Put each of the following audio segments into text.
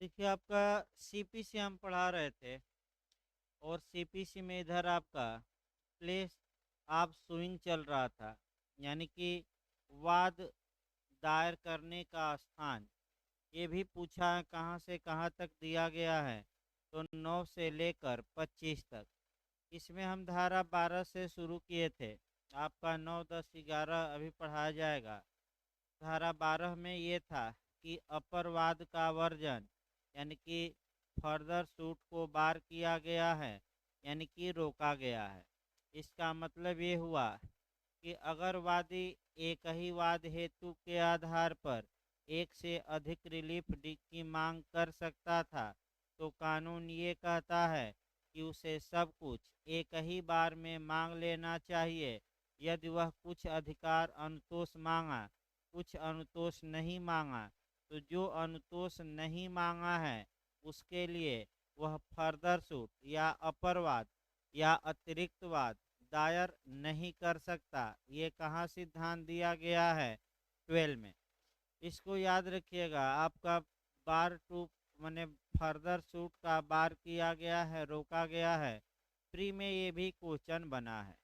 देखिए आपका सीपीसी हम पढ़ा रहे थे और सीपीसी में इधर आपका प्लेस आप स्विंग चल रहा था, यानी कि वाद दायर करने का स्थान। ये भी पूछा है कहाँ से कहाँ तक दिया गया है, तो 9 से लेकर 25 तक। इसमें हम धारा 12 से शुरू किए थे। आपका 9, 10, 11 अभी पढ़ाया जाएगा। धारा 12 में ये था कि अपरवाद का वर्जन, यानी कि फर्दर सूट को बार किया गया है, यानी कि रोका गया है। इसका मतलब ये हुआ कि अगर वादी एक ही वाद हेतु के आधार पर एक से अधिक रिलीफ की मांग कर सकता था, तो कानून ये कहता है कि उसे सब कुछ एक ही बार में मांग लेना चाहिए। यदि वह कुछ अधिकार अनुतोष मांगा, कुछ अनुतोष नहीं मांगा, तो जो अनुतोष नहीं मांगा है उसके लिए वह फर्दर सूट या अपरवाद या अतिरिक्तवाद दायर नहीं कर सकता। ये कहाँ सिद्धांत दिया गया है? 12 में। इसको याद रखिएगा। आपका बार टू मैंने फर्दर सूट का बार किया गया है, रोका गया है। प्री में ये भी क्वेश्चन बना है।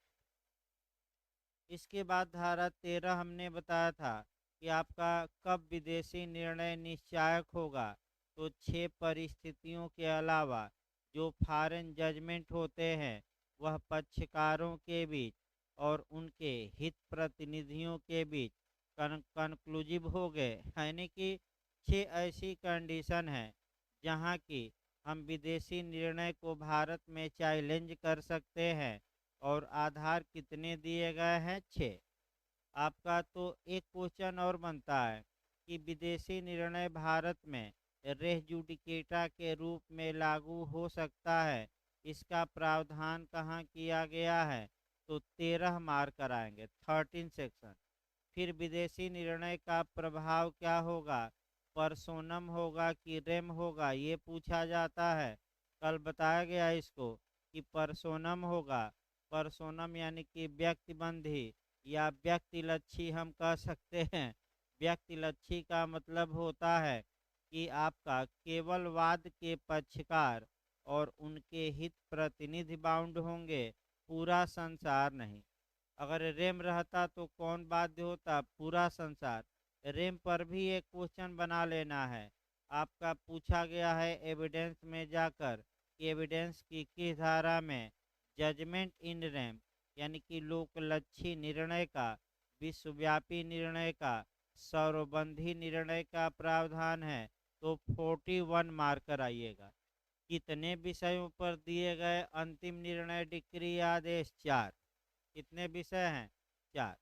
इसके बाद धारा 13 हमने बताया था कि आपका कब विदेशी निर्णय निश्चायक होगा, तो 6 परिस्थितियों के अलावा जो फॉरेन जजमेंट होते हैं वह पक्षकारों के बीच और उनके हित प्रतिनिधियों के बीच कंक्लूसिव हो गए। यानी कि 6 ऐसी कंडीशन है जहां की हम विदेशी निर्णय को भारत में चैलेंज कर सकते हैं। और आधार कितने दिए गए हैं? 6। आपका तो एक क्वेश्चन और बनता है कि विदेशी निर्णय भारत में रेस जुडिकेटा के रूप में लागू हो सकता है, इसका प्रावधान कहाँ किया गया है? तो 13 मार्क कराएंगे, 13 सेक्शन। फिर विदेशी निर्णय का प्रभाव क्या होगा? परसोनम होगा कि रेम होगा, ये पूछा जाता है। कल बताया गया इसको कि परसोनम होगा। परसोनम यानी कि व्यक्तिबंधी या व्यक्तिलक्षी हम कह सकते हैं। व्यक्तिलक्षी का मतलब होता है कि आपका केवल वाद के पक्षकार और उनके हित प्रतिनिधि बाउंड होंगे, पूरा संसार नहीं। अगर रेम रहता तो कौन बाध्य होता? पूरा संसार। रेम पर भी एक क्वेश्चन बना लेना है। आपका पूछा गया है एविडेंस में जाकर कि एविडेंस की किस धारा में जजमेंट इन रेम यानी कि लोकलक्षी निर्णय का, विश्वव्यापी निर्णय का, सौरबंधी निर्णय का प्रावधान है। तो 41 मार्क कराइएगा। कितने विषयों पर दिए गए अंतिम निर्णय डिक्री आदेश? 4। कितने विषय हैं? 4।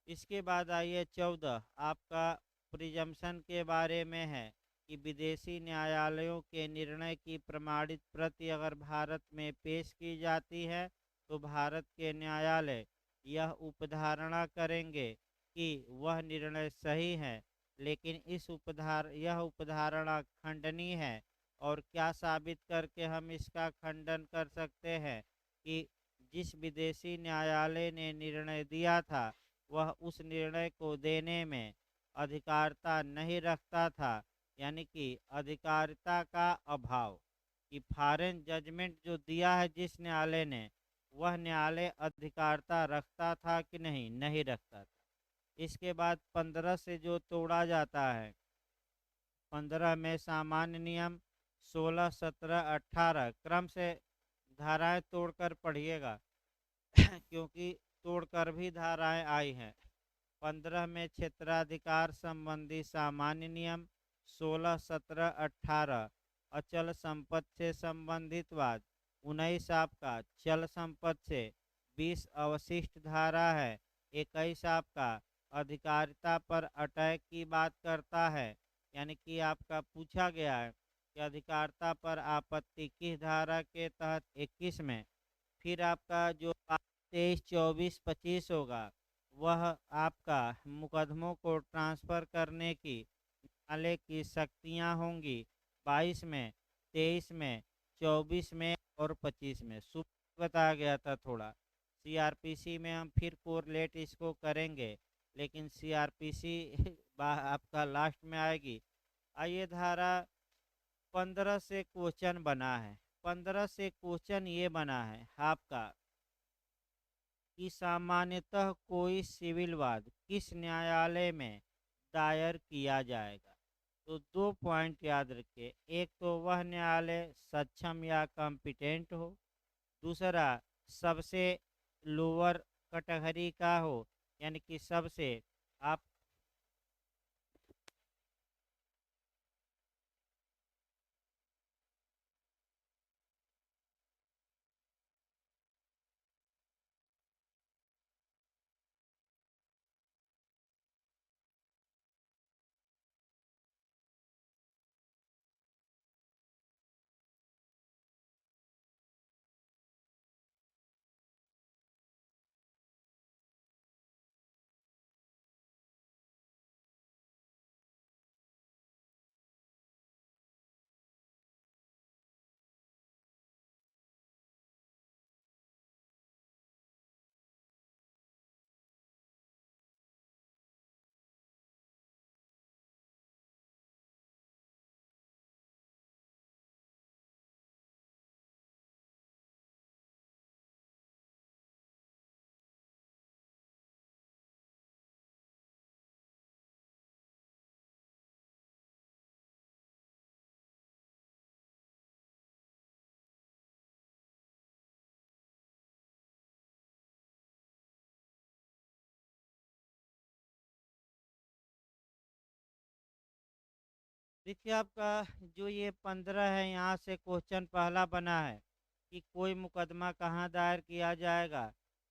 इसके बाद आइए 14। आपका प्रिजम्पशन के बारे में है कि विदेशी न्यायालयों के निर्णय की प्रमाणित प्रति अगर भारत में पेश की जाती है तो भारत के न्यायालय यह उपधारणा करेंगे कि वह निर्णय सही है, लेकिन यह उपधारणा खंडनीय है। और क्या साबित करके हम इसका खंडन कर सकते हैं? कि जिस विदेशी न्यायालय ने निर्णय दिया था वह उस निर्णय को देने में अधिकारिता नहीं रखता था, यानी कि अधिकारिता का अभाव। कि फॉरेन जजमेंट जो दिया है जिस न्यायालय ने, वह न्यायालय अधिकारिता रखता था कि नहीं? नहीं रखता था। इसके बाद 15 से जो तोड़ा जाता है, 15 में सामान्य नियम, 16, 17, 18 क्रम से धाराएं तोड़कर पढ़िएगा क्योंकि तोड़कर भी धाराएं आई हैं। 15 में क्षेत्राधिकार संबंधी सामान्य नियम, 16, 17, 18 अचल संपत्ति से संबंधित वाद, 19 आपका चल संपत्ति से, 20 अवशिष्ट धारा है, 21 आपका अधिकारिता पर अटैक की बात करता है। यानी कि आपका पूछा गया है कि अधिकारिता पर आपत्ति किस धारा के तहत? 21 में। फिर आपका जो 23, 24, 25 होगा वह आपका मुकदमों को ट्रांसफ़र करने की न्यायालय की शक्तियाँ होंगी। 22 में, 23 में, 24 में और 25 में। सुबह बताया गया था थोड़ा। सीआरपीसी में हम फिर कोरिलेट इसको करेंगे, लेकिन सीआरपीसी आपका लास्ट में आएगी। आइए धारा 15 से क्वेश्चन बना है। 15 से क्वेश्चन ये बना है आपका कि सामान्यतः कोई सिविल वाद किस न्यायालय में दायर किया जाएगा। तो 2 पॉइंट याद रखिए, एक तो वह न्यायालय सक्षम या कॉम्पिटेंट हो, दूसरा सबसे लोअर कैटेगरी का हो, यानी कि सबसे आप देखिए आपका जो ये 15 है, यहाँ से क्वेश्चन पहला बना है कि कोई मुकदमा कहाँ दायर किया जाएगा।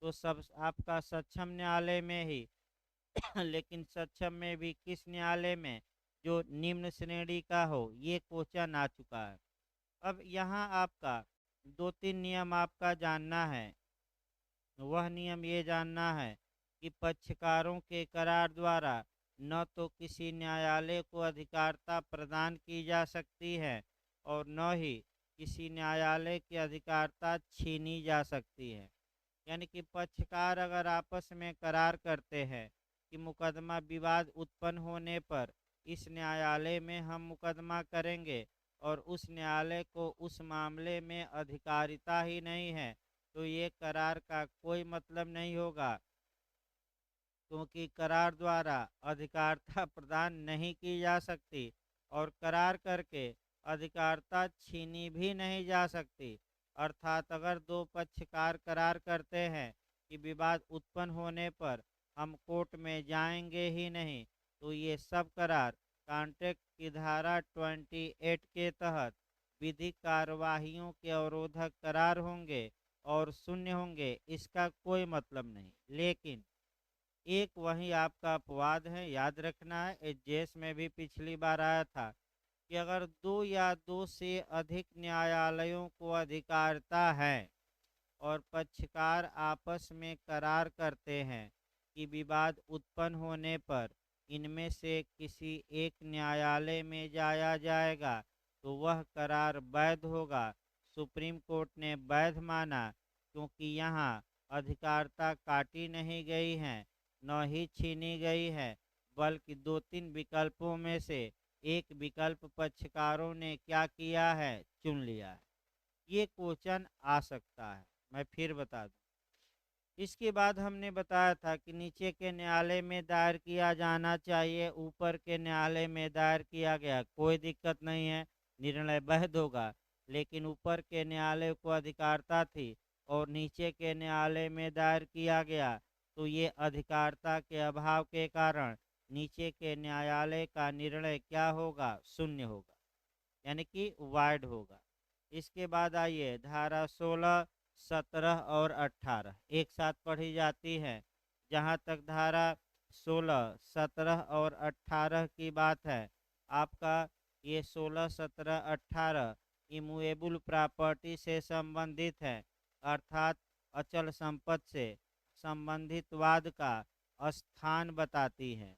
तो सब आपका सक्षम न्यायालय में ही लेकिन सक्षम में भी किस न्यायालय में, जो निम्न श्रेणी का हो, ये क्वेश्चन आ चुका है। अब यहाँ आपका 2-3 नियम आपका जानना है। वह नियम ये जानना है कि पक्षकारों के करार द्वारा न तो किसी न्यायालय को अधिकारिता प्रदान की जा सकती है और न ही किसी न्यायालय की अधिकारिता छीनी जा सकती है। यानी कि पक्षकार अगर आपस में करार करते हैं कि मुकदमा विवाद उत्पन्न होने पर इस न्यायालय में हम मुकदमा करेंगे और उस न्यायालय को उस मामले में अधिकारिता ही नहीं है, तो ये करार का कोई मतलब नहीं होगा, क्योंकि करार द्वारा अधिकारिता प्रदान नहीं की जा सकती और करार करके अधिकारिता छीनी भी नहीं जा सकती। अर्थात अगर दो पक्षकार करार करते हैं कि विवाद उत्पन्न होने पर हम कोर्ट में जाएंगे ही नहीं, तो ये सब करार कॉन्ट्रैक्ट की धारा 28 के तहत विधिक कार्यवाहियों के अवरोधक करार होंगे और शून्य होंगे, इसका कोई मतलब नहीं। लेकिन एक वही आपका अपवाद है, याद रखना है, एजेस में भी पिछली बार आया था कि अगर दो या दो से अधिक न्यायालयों को अधिकारिता है और पक्षकार आपस में करार करते हैं कि विवाद उत्पन्न होने पर इनमें से किसी एक न्यायालय में जाया जाएगा, तो वह करार वैध होगा। सुप्रीम कोर्ट ने वैध माना, क्योंकि यहाँ अधिकारिता काटी नहीं गई है, न ही छीनी गई है, बल्कि 2-3 विकल्पों में से एक विकल्प पक्षकारों ने क्या किया है, चुन लिया है। ये क्वेश्चन आ सकता है। मैं फिर बता दूं, इसके बाद हमने बताया था कि नीचे के न्यायालय में दायर किया जाना चाहिए, ऊपर के न्यायालय में दायर किया गया, कोई दिक्कत नहीं है, निर्णय वैध होगा। लेकिन ऊपर के न्यायालय को अधिकारिता थी और नीचे के न्यायालय में दायर किया गया, तो ये अधिकारिता के अभाव के कारण नीचे के न्यायालय का निर्णय क्या होगा, शून्य होगा, यानी कि वाइड होगा। इसके बाद आइए धारा 16, 17 और 18 एक साथ पढ़ी जाती है। जहाँ तक धारा 16, 17 और 18 की बात है, आपका ये 16, 17, 18 इमूवेबल प्रॉपर्टी से संबंधित है, अर्थात अचल संपत्ति से संबंधित वाद का स्थान बताती है।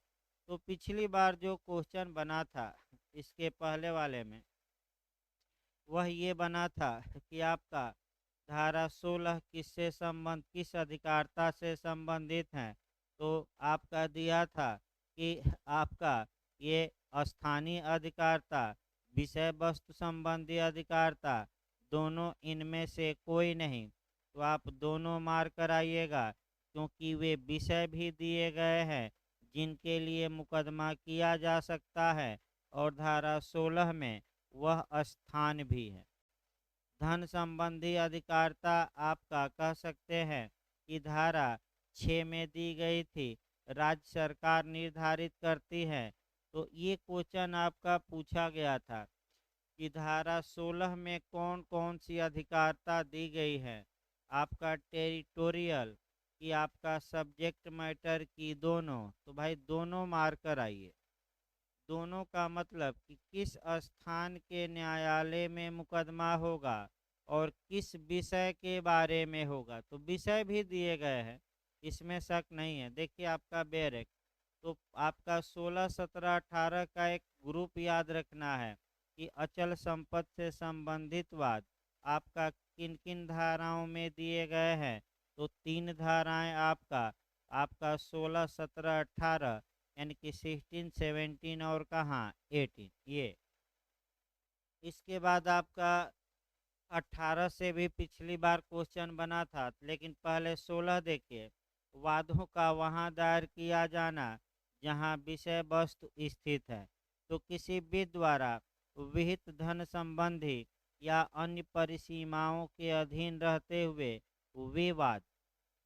तो पिछली बार जो क्वेश्चन बना था इसके पहले वाले में, वह ये बना था कि आपका धारा 16 किस अधिकारिता से संबंधित है। तो आपका दिया था कि आपका ये स्थानीय अधिकारिता विषय वस्तु संबंधी अधिकारता, दोनों इनमें से कोई नहीं। तो आप दोनों मार कर आइएगा, क्योंकि वे विषय भी दिए गए हैं जिनके लिए मुकदमा किया जा सकता है, और धारा 16 में वह स्थान भी है। धन संबंधी अधिकारता आपका कह सकते हैं कि धारा 6 में दी गई थी, राज्य सरकार निर्धारित करती है। तो ये क्वेश्चन आपका पूछा गया था कि धारा 16 में कौन कौन सी अधिकारता दी गई है। आपका टेरिटोरियल कि आपका सब्जेक्ट मैटर की दोनों, तो भाई दोनों मार कर आइए। दोनों का मतलब कि किस स्थान के न्यायालय में मुकदमा होगा और किस विषय के बारे में होगा। तो विषय भी दिए गए हैं, इसमें शक नहीं है। देखिए आपका बैरक, तो आपका 16, 17, 18 का एक ग्रुप याद रखना है कि अचल संपत्ति से संबंधित वाद आपका किन किन धाराओं में दिए गए हैं। तो 3 धाराएं आपका आपका 16, 17, 18, यानी कि 16, 17 और कहाँ 18 ये। इसके बाद आपका 18 से भी पिछली बार क्वेश्चन बना था, लेकिन पहले 16 देखिए। वादों का वहां दायर किया जाना जहां विषय वस्तु स्थित है। तो किसी भी द्वारा विहित धन संबंधी या अन्य परिसीमाओं के अधीन रहते हुए वे वाद,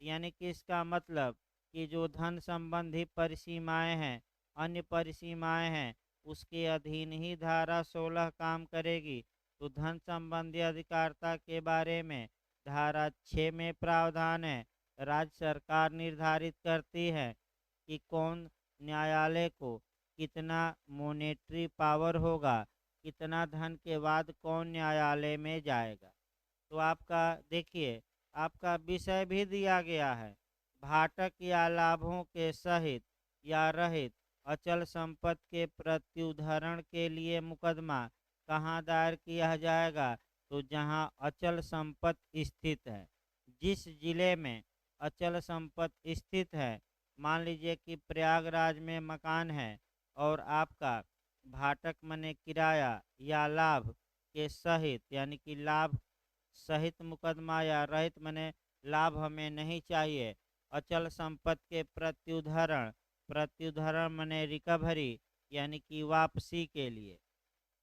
यानी कि इसका मतलब कि जो धन संबंधी परिसीमाएं हैं, अन्य परिसीमाएं हैं, उसके अधीन ही धारा 16 काम करेगी। तो धन संबंधी अधिकारता के बारे में धारा 6 में प्रावधान है। राज्य सरकार निर्धारित करती है कि कौन न्यायालय को कितना मॉनेटरी पावर होगा, कितना धन के बाद कौन न्यायालय में जाएगा। तो आपका देखिए, आपका विषय भी दिया गया है। भाटक या लाभों के सहित या रहित अचल संपत्ति के प्रत्युद्धरण के लिए मुकदमा कहाँ दायर किया जाएगा। तो जहाँ अचल संपत्ति स्थित है। जिस जिले में अचल संपत्ति स्थित है, मान लीजिए कि प्रयागराज में मकान है और आपका भाटक मने किराया या लाभ के सहित, यानी कि लाभ सहित मुकदमा या रहित मने लाभ हमें नहीं चाहिए, अचल संपत्ति के प्रत्युद्धरण, प्रत्युद्धरण मने रिकवरी, यानी कि वापसी के लिए।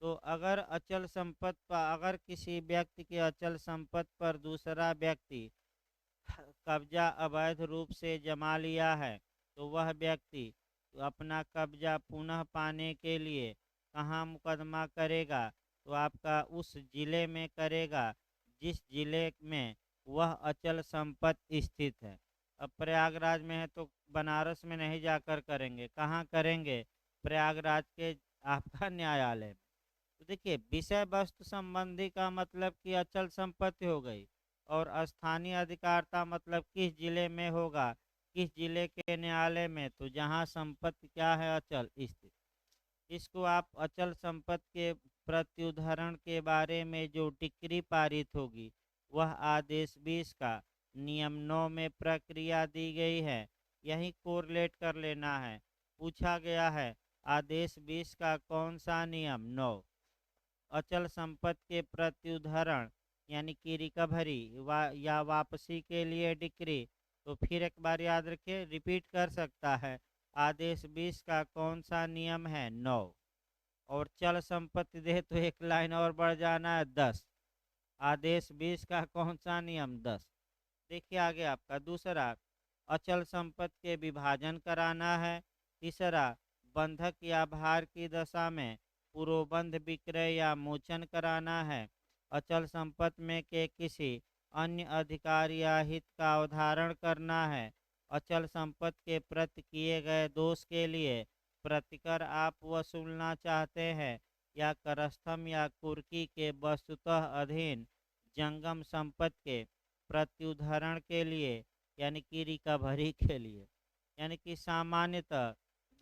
तो अगर अचल संपत्ति पर, अगर किसी व्यक्ति के अचल संपत्ति पर दूसरा व्यक्ति कब्जा अवैध रूप से जमा लिया है, तो वह व्यक्ति अपना कब्जा पुनः पाने के लिए कहाँ मुकदमा करेगा। तो आपका उस जिले में करेगा जिस जिले में वह अचल संपत्ति स्थित है। अब प्रयागराज में है तो बनारस में नहीं जाकर करेंगे, कहाँ करेंगे, प्रयागराज के आपका न्यायालय में। तो देखिए, विषय वस्तु संबंधी का मतलब कि अचल संपत्ति हो गई, और स्थानीय अधिकारता मतलब किस जिले में होगा, किस जिले के न्यायालय में, तो जहाँ संपत्ति क्या है, अचल स्थित। इसको आप अचल संपत्ति के प्रत्युद्धरण के बारे में जो डिक्री पारित होगी, वह आदेश 20 का नियम 9 में प्रक्रिया दी गई है। यही कोरिलेट कर लेना है। पूछा गया है आदेश 20 का कौन सा नियम, 9। अचल संपत्ति के प्रत्युद्धरण यानी कि रिकवरी या वापसी के लिए डिक्री। तो फिर एक बार याद रखिए, रिपीट कर सकता है। आदेश 20 का कौन सा नियम है, 9। और चल संपत्ति दे तो एक लाइन और बढ़ जाना है, 10। आदेश 20 का कौन सा नियम, 10। देखिए आगे आपका दूसरा, अचल संपत्ति के विभाजन कराना है। तीसरा, बंधक या भार की दशा में पूर्वबंध विक्रय या मोचन कराना है। अचल संपत्ति में के किसी अन्य अधिकार या हित का अवधारण करना है। अचल संपत्ति के प्रति किए गए दोष के लिए प्रतिकर आप वसूलना चाहते हैं, या करस्थम या कुर्की के वस्तुतः अधीन जंगम संपत्ति के प्रत्युद्धरण के लिए, यानी कि रिकवरी के लिए। यानी कि सामान्यतः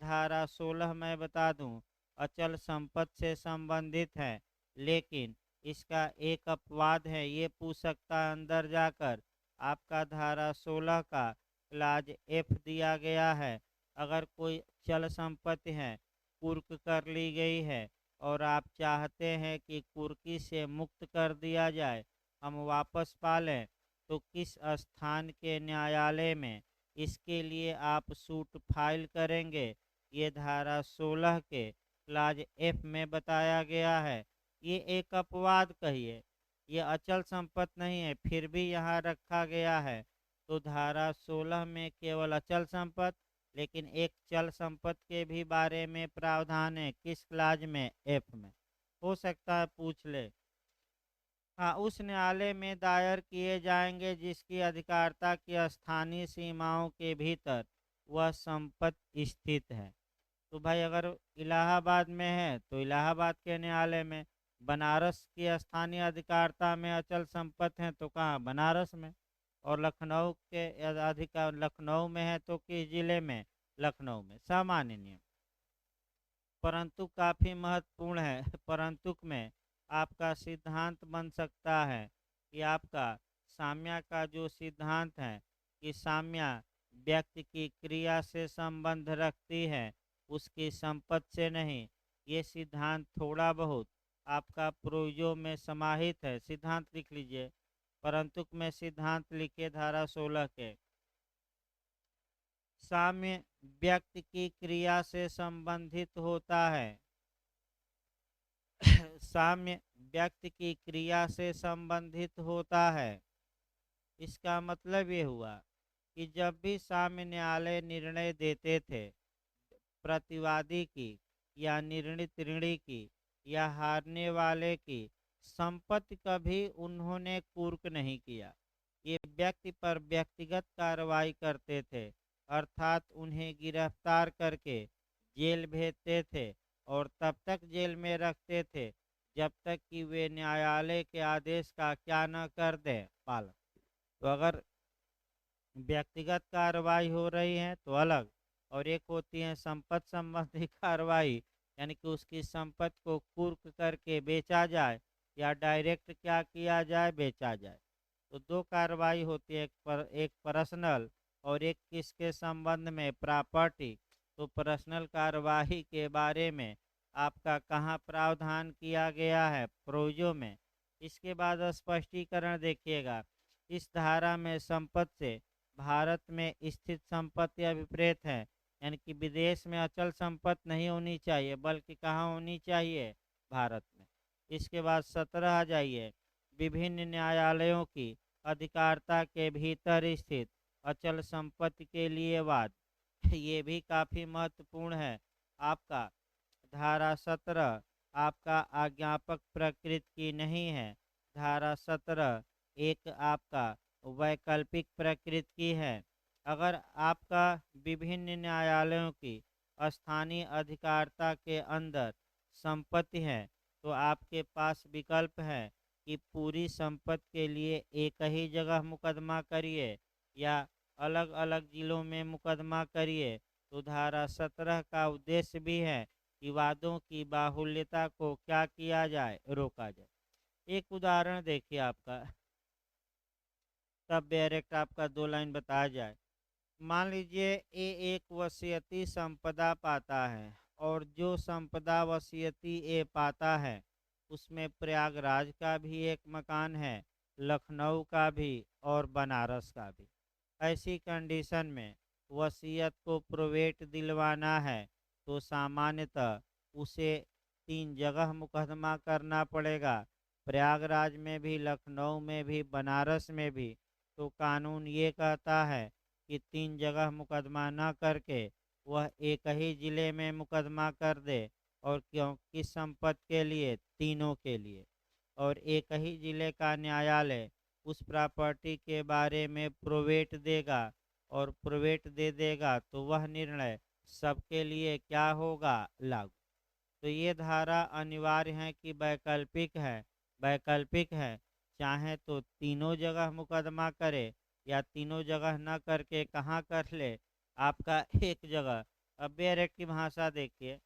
धारा 16 मैं बता दूं अचल संपत्ति से संबंधित है, लेकिन इसका एक अपवाद है। ये पूछ सकता है अंदर जाकर, आपका धारा 16 का क्लाज एफ दिया गया है। अगर कोई चल संपत्ति है, कुर्क कर ली गई है और आप चाहते हैं कि कुर्की से मुक्त कर दिया जाए, हम वापस पा लें, तो किस स्थान के न्यायालय में इसके लिए आप सूट फाइल करेंगे? ये धारा 16 के क्लाज एफ में बताया गया है। ये एक अपवाद कहिए, ये अचल संपत्ति नहीं है, फिर भी यहाँ रखा गया है। तो धारा 16 में केवल अचल संपत्ति, लेकिन एक चल संपत्ति के भी बारे में प्रावधान है। किस क्लाज में? एफ में। हो सकता है पूछ ले। हाँ, उस न्यायालय में दायर किए जाएंगे जिसकी अधिकारिता की स्थानीय सीमाओं के भीतर वह संपत्ति स्थित है। तो भाई अगर इलाहाबाद में है तो इलाहाबाद के न्यायालय में, बनारस की स्थानीय अधिकारिता में अचल संपत्ति है तो कहाँ? बनारस में। और लखनऊ के अधिकार लखनऊ में है तो किस जिले में? लखनऊ में। सामान्य नियम। परंतु काफी महत्वपूर्ण है परंतु में आपका सिद्धांत बन सकता है कि आपका साम्या का जो सिद्धांत है कि साम्या व्यक्ति की क्रिया से संबंध रखती है, उसकी संपत्ति से नहीं। ये सिद्धांत थोड़ा बहुत आपका प्रोविजो में समाहित है। सिद्धांत लिख लीजिए, परंतु में सिद्धांत लिखे धारा 16 के। साम्य व्यक्ति की क्रिया से संबंधित होता है साम्य व्यक्ति की क्रिया से संबंधित होता है। इसका मतलब ये हुआ कि जब भी साम्य न्यायालय निर्णय देते थे प्रतिवादी की या निर्णित ऋणी की या हारने वाले की संपत्ति, कभी उन्होंने कुर्क नहीं किया। ये व्यक्ति पर व्यक्तिगत कार्रवाई करते थे, अर्थात उन्हें गिरफ्तार करके जेल भेजते थे और तब तक जेल में रखते थे जब तक कि वे न्यायालय के आदेश का क्या न कर दें, पालन। तो अगर व्यक्तिगत कार्रवाई हो रही है तो अलग, और एक होती है संपत्ति संबंधी कार्रवाई, यानी कि उसकी संपत्ति को कुर्क करके बेचा जाए या डायरेक्ट क्या किया जाए, बेचा जाए। तो दो कार्रवाई होती है, एक पर्सनल और एक किसके संबंध में? प्रॉपर्टी। तो पर्सनल कार्रवाई के बारे में आपका कहाँ प्रावधान किया गया है? प्रोविजो में। इसके बाद स्पष्टीकरण देखिएगा। इस धारा में संपत्ति से भारत में स्थित संपत्ति अभिप्रेत है, यानी कि विदेश में अचल संपत्ति नहीं होनी चाहिए, बल्कि कहाँ होनी चाहिए? भारत में। इसके बाद 17 आ जाइए। विभिन्न न्यायालयों की अधिकारिता के भीतर स्थित अचल संपत्ति के लिए वाद ये भी काफी महत्वपूर्ण है। आपका धारा 17 आपका आज्ञापक प्रकृति की नहीं है। धारा 17 एक आपका वैकल्पिक प्रकृति की है। अगर आपका विभिन्न न्यायालयों की स्थानीय अधिकारिता के अंदर संपत्ति है तो आपके पास विकल्प है कि पूरी संपत्ति के लिए एक ही जगह मुकदमा करिए या अलग अलग जिलों में मुकदमा करिए। तो धारा 17 का उद्देश्य भी है कि वादों की बाहुल्यता को क्या किया जाए? रोका जाए। एक उदाहरण देखिए आपका, तब डायरेक्ट आपका 2 लाइन बताया जाए। मान लीजिए ये एक वसीयती संपदा पाता है और जो संपदा वसीयती ए पाता है उसमें प्रयागराज का भी एक मकान है, लखनऊ का भी और बनारस का भी। ऐसी कंडीशन में वसीयत को प्रोवेट दिलवाना है तो सामान्यतः उसे 3 जगह मुकदमा करना पड़ेगा, प्रयागराज में भी, लखनऊ में भी, बनारस में भी। तो कानून ये कहता है कि 3 जगह मुकदमा न करके वह एक ही जिले में मुकदमा कर दे, और क्यों? किस संपत्ति के लिए? तीनों के लिए। और एक ही जिले का न्यायालय उस प्रॉपर्टी के बारे में प्रोवेट देगा, और प्रोवेट दे देगा तो वह निर्णय सबके लिए क्या होगा? लागू। तो ये धारा अनिवार्य है कि वैकल्पिक है। वैकल्पिक है, चाहे तो तीनों जगह मुकदमा करे या तीनों जगह न करके कहाँ कर ले? आपका एक जगह। अब डायरेक्ट की भाषा देखिए।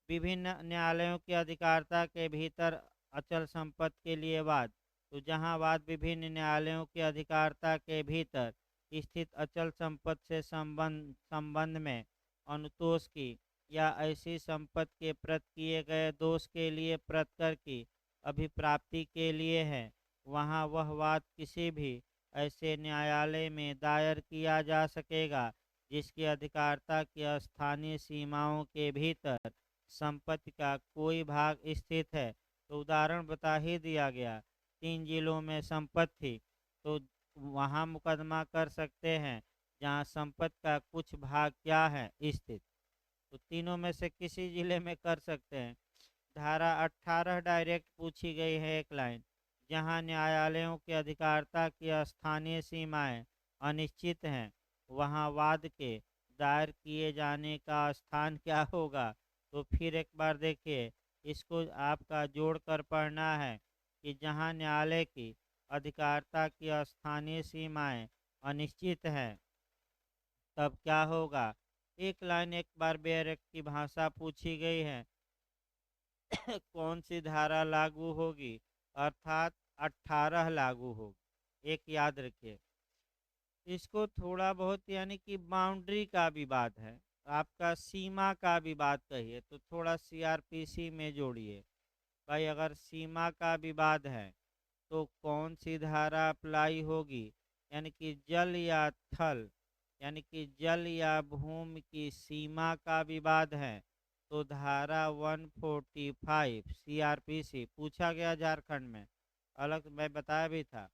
विभिन्न न्यायालयों की अधिकारिता के भीतर अचल संपत्ति के लिए वाद। तो जहाँ वाद विभिन्न न्यायालयों की अधिकारिता के भीतर स्थित अचल संपत्ति से संबंध में अनुतोष की या ऐसी संपत्ति के प्रति किए गए दोष के लिए प्रतिकर की अभिप्राप्ति के लिए है, वहाँ वह वाद किसी भी ऐसे न्यायालय में दायर किया जा सकेगा जिसकी अधिकारिता की स्थानीय सीमाओं के भीतर संपत्ति का कोई भाग स्थित है। तो उदाहरण बता ही दिया गया, 3 जिलों में संपत्ति, तो वहाँ मुकदमा कर सकते हैं जहाँ संपत्ति का कुछ भाग क्या है स्थित, तो तीनों में से किसी जिले में कर सकते हैं। धारा 18 डायरेक्ट पूछी गई है एक लाइन, जहां न्यायालयों की अधिकारिता की स्थानीय सीमाएं अनिश्चित हैं, वहां वाद के दायर किए जाने का स्थान क्या होगा। तो फिर एक बार देखिए, इसको आपका जोड़ कर पढ़ना है कि जहां न्यायालय की अधिकारिता की स्थानीय सीमाएं अनिश्चित हैं, तब क्या होगा। एक लाइन एक बार बेरक की भाषा पूछी गई है, कौन सी धारा लागू होगी, अर्थात 18 लागू होगी। एक याद रखिए, इसको थोड़ा बहुत यानी कि बाउंड्री का विवाद है, आपका सीमा का विवाद कहिए तो थोड़ा सीआरपीसी में जोड़िए। भाई अगर सीमा का विवाद है तो कौन सी धारा अप्लाई होगी, यानी कि जल या थल, यानी कि जल या भूमि की सीमा का विवाद है तो धारा 145 सीआरपीसी पूछा गया झारखंड में, अलग मैं बताया भी था।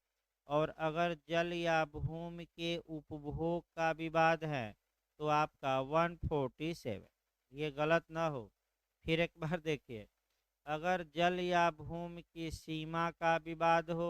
और अगर जल या भूमि के उपभोग का विवाद है तो आपका 147, ये गलत ना हो। फिर एक बार देखिए, अगर जल या भूमि की सीमा का विवाद हो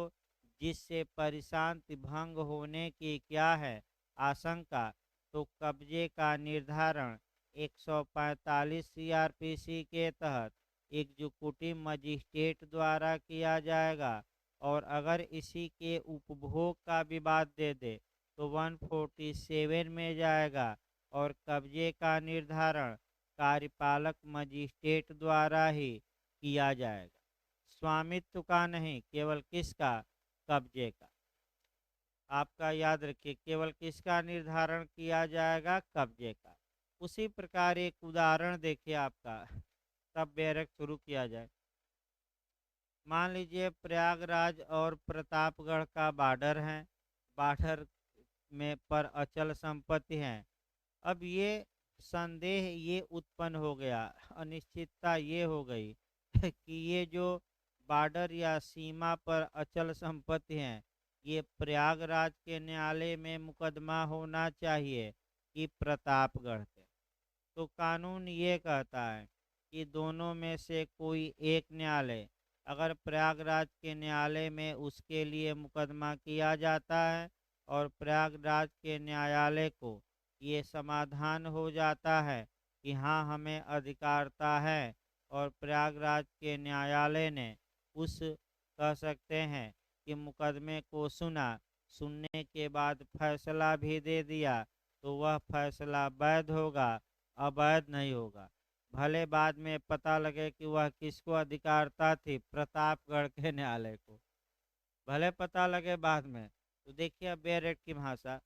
जिससे परिशांति भंग होने की क्या है आशंका, तो कब्जे का निर्धारण 145 सीआरपीसी के तहत एग्जीक्यूटिव मजिस्ट्रेट द्वारा किया जाएगा। और अगर इसी के उपभोग का विवाद दे दे तो 147 में जाएगा और कब्जे का निर्धारण कार्यपालक मजिस्ट्रेट द्वारा ही किया जाएगा, स्वामित्व का नहीं, केवल किसका, कब्जे का। आपका याद रखिए, केवल किसका निर्धारण किया जाएगा, कब्जे का। उसी प्रकार एक उदाहरण देखिए आपका, तब बैरक शुरू किया जाए। मान लीजिए प्रयागराज और प्रतापगढ़ का बॉर्डर है, बॉर्डर में पर अचल संपत्ति है। अब ये संदेह ये उत्पन्न हो गया, अनिश्चितता ये हो गई कि ये जो बॉर्डर या सीमा पर अचल संपत्ति हैं, ये प्रयागराज के न्यायालय में मुकदमा होना चाहिए कि प्रतापगढ़ के। तो कानून ये कहता है कि दोनों में से कोई एक न्यायालय, अगर प्रयागराज के न्यायालय में उसके लिए मुकदमा किया जाता है और प्रयागराज के न्यायालय को ये समाधान हो जाता है कि हाँ हमें अधिकारता है, और प्रयागराज के न्यायालय ने उस कह सकते हैं कि मुकदमे को सुना, सुनने के बाद फैसला भी दे दिया, तो वह फैसला वैध होगा, अवैध नहीं होगा। भले बाद में पता लगे कि वह किसको अधिकारता थी, प्रतापगढ़ के न्यायालय को, भले पता लगे बाद में। तो देखिए बेरेट की भाषा,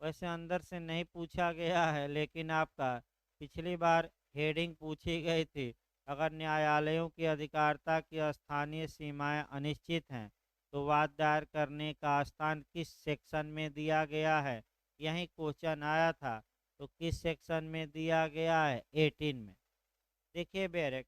वैसे अंदर से नहीं पूछा गया है लेकिन आपका पिछली बार हेडिंग पूछी गई थी, अगर न्यायालयों की अधिकारिता की स्थानीय सीमाएं अनिश्चित हैं तो वाद दायर करने का स्थान किस सेक्शन में दिया गया है, यही क्वेश्चन आया था। तो किस सेक्शन में दिया गया है, 18 में। देखिए बेरेक,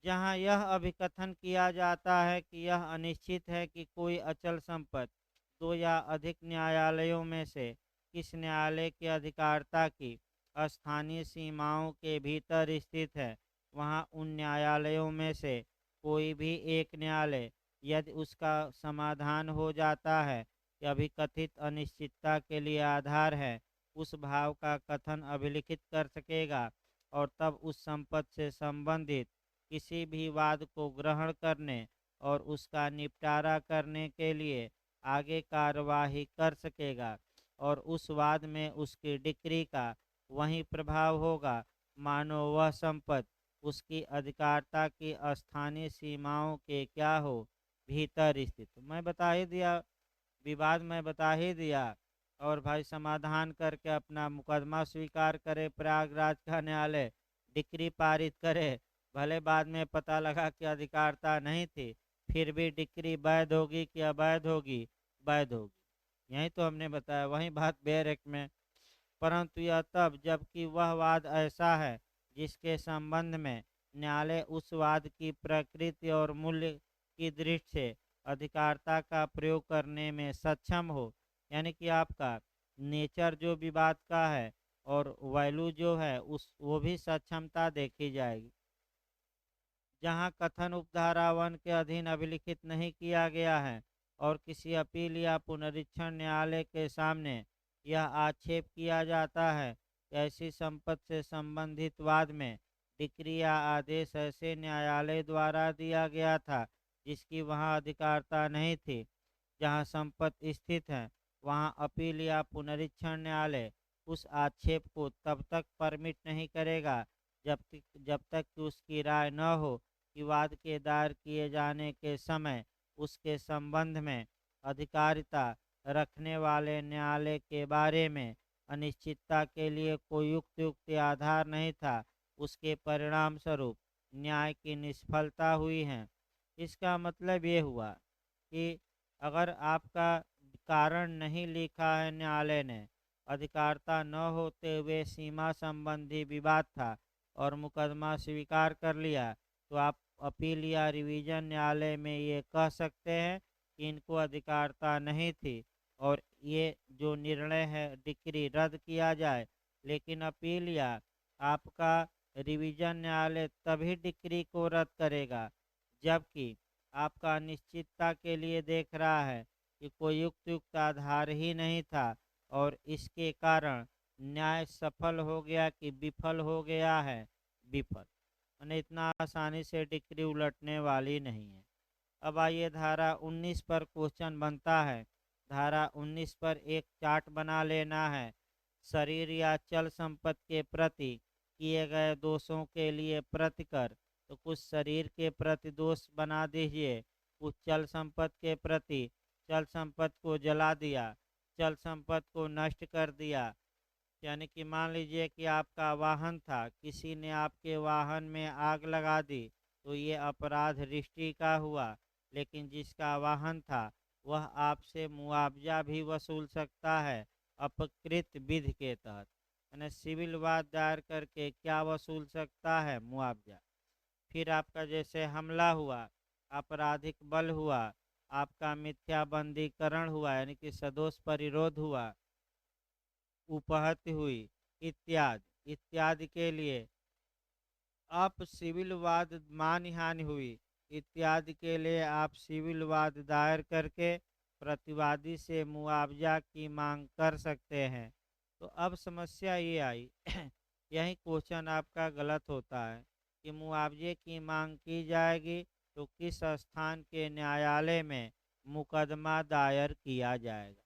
जहाँ यह अभिकथन किया जाता है कि यह अनिश्चित है कि कोई अचल संपत्ति दो या अधिक न्यायालयों में से किस न्यायालय की अधिकारिता की स्थानीय सीमाओं के भीतर स्थित है, वहाँ उन न्यायालयों में से कोई भी एक न्यायालय, यदि उसका समाधान हो जाता है कि अभिकथित अनिश्चितता के लिए आधार है, उस भाव का कथन अभिलिखित कर सकेगा और तब उस संपत्ति से संबंधित किसी भी वाद को ग्रहण करने और उसका निपटारा करने के लिए आगे कार्यवाही कर सकेगा, और उस वाद में उसकी डिक्री का वही प्रभाव होगा मानो वह संपत्ति उसकी अधिकारिता की स्थानीय सीमाओं के क्या हो, भीतर स्थित। मैं बता ही दिया, विवाद में बता ही दिया, और भाई समाधान करके अपना मुकदमा स्वीकार करे प्रयागराज का न्यायालय, डिक्री पारित करे, भले बाद में पता लगा कि अधिकारता नहीं थी, फिर भी डिक्री वैध होगी कि अवैध होगी? वैध होगी। यही तो हमने बताया, वही बात बेयर एक्ट में। परंतु यह तब जबकि वह वाद ऐसा है जिसके संबंध में न्यायालय उस वाद की प्रकृति और मूल्य की दृष्टि से अधिकारता का प्रयोग करने में सक्षम हो। यानी कि आपका नेचर जो विवाद का है और वैल्यू जो है उस वो भी सक्षमता देखी जाएगी। जहाँ कथन उपधारा 1 के अधीन अभिलिखित नहीं किया गया है और किसी अपील या पुनरीक्षण न्यायालय के सामने यह आक्षेप किया जाता है कि ऐसी संपत्ति से संबंधित वाद में डिक्री या आदेश ऐसे न्यायालय द्वारा दिया गया था जिसकी वहाँ अधिकारता नहीं थी। जहाँ संपत्ति स्थित है वहाँ अपील या पुनरीक्षण न्यायालय उस आक्षेप को तब तक परमिट नहीं करेगा जब तक कि उसकी राय न हो कि वाद के दायर किए जाने के समय उसके संबंध में अधिकारिता रखने वाले न्यायालय के बारे में अनिश्चितता के लिए कोई युक्त आधार नहीं था। उसके परिणाम स्वरूप न्याय की निष्फलता हुई है। इसका मतलब ये हुआ कि अगर आपका कारण नहीं लिखा है न्यायालय ने, अधिकारता न होते हुए सीमा संबंधी विवाद था और मुकदमा स्वीकार कर लिया, तो आप अपील या रिवीजन न्यायालय में ये कह सकते हैं कि इनको अधिकारता नहीं थी और ये जो निर्णय है डिक्री रद्द किया जाए। लेकिन अपील या आपका रिवीजन न्यायालय तभी डिक्री को रद्द करेगा जबकि आपका अनिश्चितता के लिए देख रहा है कि कोई युक्त आधार ही नहीं था और इसके कारण न्याय सफल हो गया कि विफल हो गया है। विफल यानी इतना आसानी से डिक्री उलटने वाली नहीं है। अब आइए धारा 19 पर क्वेश्चन बनता है। धारा 19 पर एक चार्ट बना लेना है। शरीर या चल संपत्ति के प्रति किए गए दोषों के लिए प्रतिकर, तो कुछ शरीर के प्रति दोष बना दीजिए, कुछ चल संपत्ति के प्रति चल संपत्ति को जला दिया, चल संपत्ति को नष्ट कर दिया। यानी कि मान लीजिए कि आपका वाहन था, किसी ने आपके वाहन में आग लगा दी, तो ये अपराध रिष्टि का हुआ। लेकिन जिसका वाहन था वह आपसे मुआवजा भी वसूल सकता है अपकृत विधि के तहत। यानी सिविल वाद दायर करके क्या वसूल सकता है? मुआवजा। फिर आपका जैसे हमला हुआ, आपराधिक बल हुआ, आपका मिथ्याबंदीकरण हुआ यानी कि सदोष परिरोध हुआ, उपहत्या हुई इत्यादि इत्यादि के लिए आप सिविल वाद, मानहानि हुई इत्यादि के लिए आप सिविल वाद दायर करके प्रतिवादी से मुआवजा की मांग कर सकते हैं। तो अब समस्या ये आई यही क्वेश्चन आपका गलत होता है कि मुआवजे की मांग की जाएगी तो किस स्थान के न्यायालय में मुकदमा दायर किया जाएगा?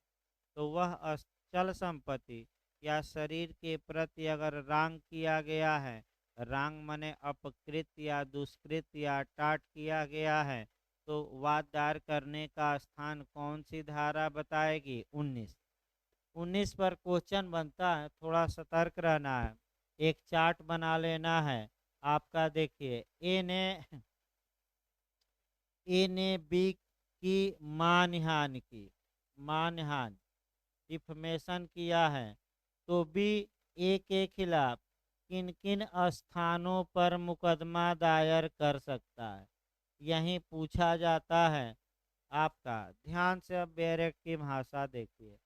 तो वह चल संपत्ति या शरीर के प्रति अगर रांग किया गया है, रांग मने अपकृत या दुष्कृत या टाट किया गया है, तो वाद दायर करने का स्थान कौन सी धारा बताएगी? 19। 19 पर क्वेश्चन बनता है, थोड़ा सतर्क रहना है। एक चार्ट बना लेना है आपका। देखिए ए ने बी की मानहानि डिफमेशन किया है, तो बी ए के खिलाफ किन किन स्थानों पर मुकदमा दायर कर सकता है, यही पूछा जाता है आपका। ध्यान से अब बैरक की भाषा देखिए।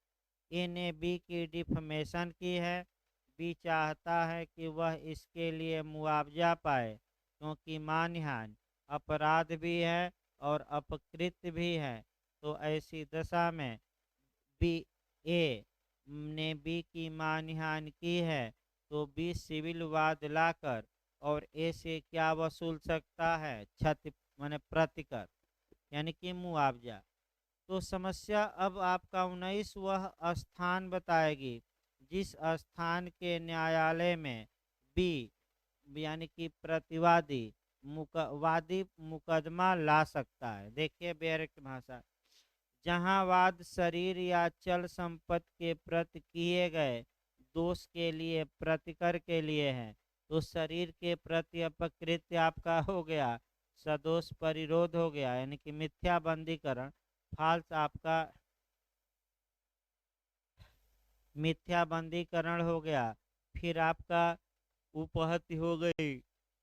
ए ने बी की डिफमेशन की है, बी चाहता है कि वह इसके लिए मुआवजा पाए क्योंकि मानहानि अपराध भी है और अपकृत भी है। तो ऐसी दशा में बी ए ने बी की मानहानि की है, तो बी सिविल वाद लाकर और ए से क्या वसूल सकता है? क्षति माने प्रतिकर यानी कि मुआवजा। तो समस्या अब आपका 19 वह स्थान बताएगी जिस स्थान के न्यायालय में बी यानी कि प्रतिवादी वादी मुकदमा ला सकता है। देखिए बैरक भाषा, जहाँ वाद शरीर या चल संपत्ति के प्रति किए गए दोष के लिए प्रतिकर के लिए है, तो शरीर के प्रति अपकृत्य आपका हो गया, सदोष परिरोध हो गया, यानी कि मिथ्या बंदीकरण, फाल्स आपका मिथ्या बंदीकरण हो गया। फिर आपका उपहत्य हो गई,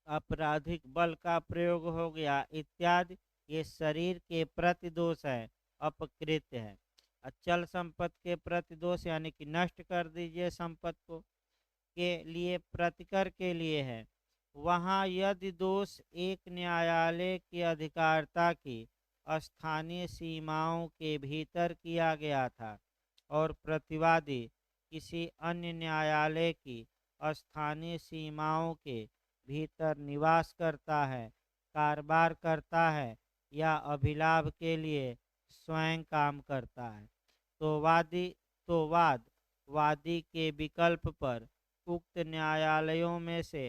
आपराधिक बल का प्रयोग हो गया इत्यादि। ये शरीर के प्रति दोष है, अपकृत्य है। अचल संपत्ति के प्रति दोष यानी कि नष्ट कर दीजिए संपत्ति को, के लिए प्रतिकर के लिए है। वहाँ यदि दोष एक न्यायालय की अधिकारिता की स्थानीय सीमाओं के भीतर किया गया था और प्रतिवादी किसी अन्य न्यायालय की स्थानीय सीमाओं के भीतर निवास करता है, कारोबार करता है या अभिलाभ के लिए स्वयं काम करता है, तो वादी के विकल्प पर उक्त न्यायालयों में से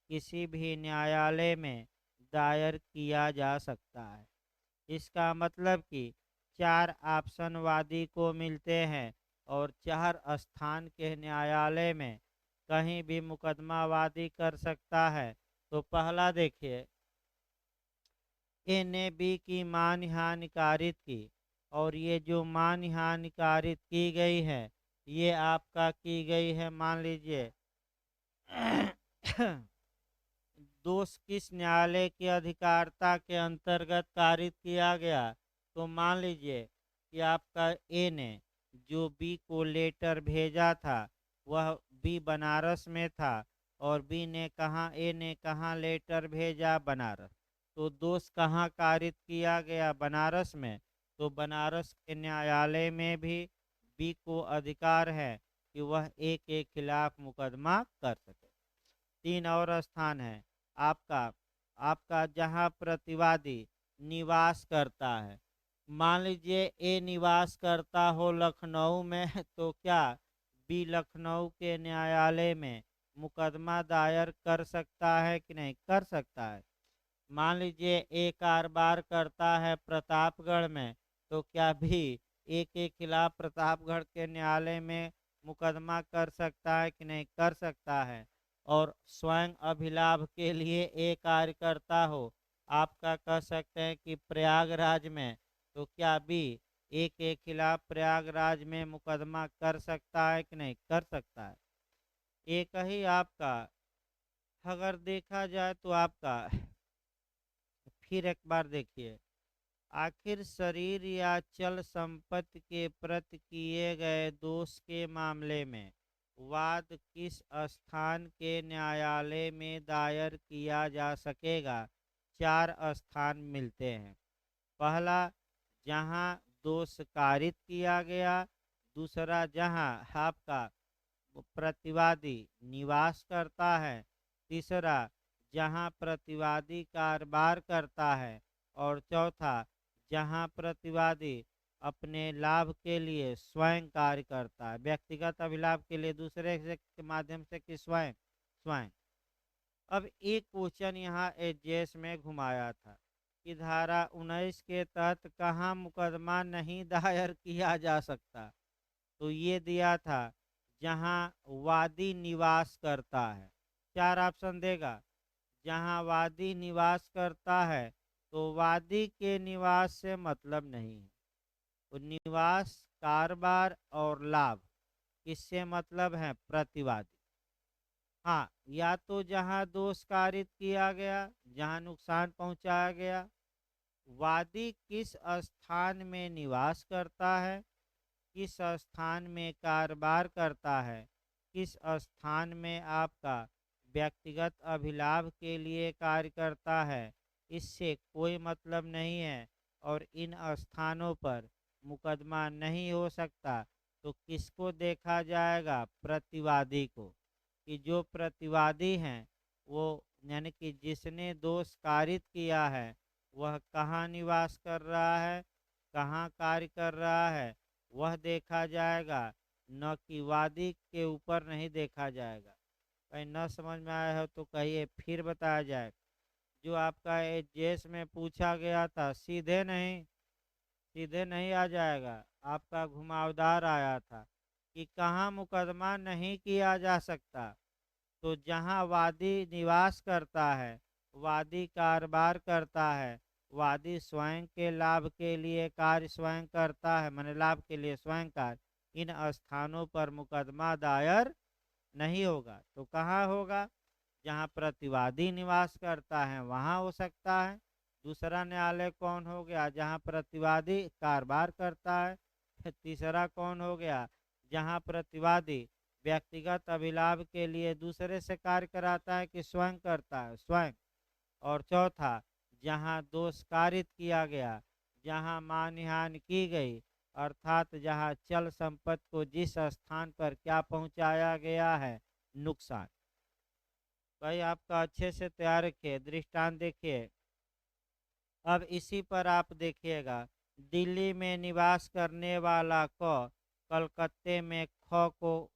किसी भी न्यायालय में दायर किया जा सकता है। इसका मतलब कि चार ऑप्शन वादी को मिलते हैं और चार स्थान के न्यायालय में कहीं भी मुकदमा वादी कर सकता है। तो पहला देखिए, ए ने बी की मानहानि कारित की, और ये जो मानहानि कारित की गई है ये आपका की गई है, मान लीजिए दोष किस न्यायालय की अधिकारिता के अंतर्गत कारित किया गया। तो मान लीजिए कि आपका ए ने जो बी को लेटर भेजा था वह बी बनारस में था, और बी ने कहा, ए ने कहा लेटर भेजा, बनारस। तो दोष कहाँ कारित किया गया, बनारस में। तो बनारस के न्यायालय में भी बी को अधिकार है कि वह ए के खिलाफ मुकदमा कर सके। तीन और स्थान है आपका आपका जहां प्रतिवादी निवास करता है। मान लीजिए ए निवास करता हो लखनऊ में तो क्या बी लखनऊ के न्यायालय में मुकदमा दायर कर सकता है कि नहीं, कर सकता है। मान लीजिए ए कारोबार करता है प्रतापगढ़ में, तो क्या भी ए के खिलाफ प्रतापगढ़ के न्यायालय में मुकदमा कर सकता है कि नहीं, कर सकता है। और स्वयं अभिलाभ के लिए ए कार्य करता हो, आपका कह सकते हैं कि प्रयागराज में, तो क्या भी ए के खिलाफ प्रयागराज में मुकदमा कर सकता है कि नहीं, कर सकता है। एक ही आपका अगर देखा जाए तो आपका फिर एक बार देखिए, आखिर शरीर या चल संपत्ति के प्रति किए गए दोष के मामले में वाद किस स्थान के न्यायालय में दायर किया जा सकेगा। चार स्थान मिलते हैं। पहला, जहां दोष कारित किया गया। दूसरा, जहां आपका प्रतिवादी निवास करता है। तीसरा, जहां प्रतिवादी कारोबार करता है। और चौथा, जहां प्रतिवादी अपने लाभ के लिए स्वयं कार्य करता है, व्यक्तिगत अभिलाभ के लिए दूसरे के माध्यम से कि स्वयं स्वयं। अब एक क्वेश्चन यहाँ एजेस में घुमाया था कि धारा 19 के तहत कहाँ मुकदमा नहीं दायर किया जा सकता। तो ये दिया था जहाँ वादी निवास करता है। चार ऑप्शन देगा। जहाँ वादी निवास करता है तो वादी के निवास से मतलब नहीं है, तो निवास, कारोबार और लाभ किससे मतलब है, प्रतिवादी। हाँ, या तो जहाँ दोष कारित किया गया, जहाँ नुकसान पहुंचाया गया, वादी किस स्थान में निवास करता है, किस स्थान में कारोबार करता है, किस स्थान में आपका व्यक्तिगत अभिलाभ के लिए कार्य करता है, इससे कोई मतलब नहीं है और इन स्थानों पर मुकदमा नहीं हो सकता। तो किसको देखा जाएगा, प्रतिवादी को, कि जो प्रतिवादी हैं वो यानी कि जिसने दोष कारित किया है वह कहाँ निवास कर रहा है, कहाँ कार्य कर रहा है, वह देखा जाएगा, न कि वादी के ऊपर नहीं देखा जाएगा। कहीं न समझ में आया हो तो कहिए, फिर बताया जाए। जो आपका एजेस में पूछा गया था सीधे नहीं आ जाएगा, आपका घुमावदार आया था कि कहाँ मुकदमा नहीं किया जा सकता। तो जहाँ वादी निवास करता है, वादी कारोबार करता है, वादी स्वयं के लाभ के लिए कार्य स्वयं करता है, माने लाभ के लिए स्वयं कार्य, इन स्थानों पर मुकदमा दायर नहीं होगा। तो कहाँ होगा? जहाँ प्रतिवादी निवास करता है वहाँ हो सकता है। दूसरा न्यायालय कौन हो गया? जहाँ प्रतिवादी कारोबार करता है। तीसरा कौन हो गया? जहाँ प्रतिवादी व्यक्तिगत अभिलाभ के लिए दूसरे से कार्य कराता है कि स्वयं करता है, स्वयं। और चौथा, जहाँ दोष कारित किया गया, जहाँ मानहानि की गई, अर्थात जहाँ चल संपत्ति को जिस स्थान पर क्या पहुंचाया गया है, नुकसान। भाई आपका अच्छे से तैयार रखिए, दृष्टांत देखिए। अब इसी पर आप देखिएगा, दिल्ली में निवास करने वाला क कलकत्ते में ख को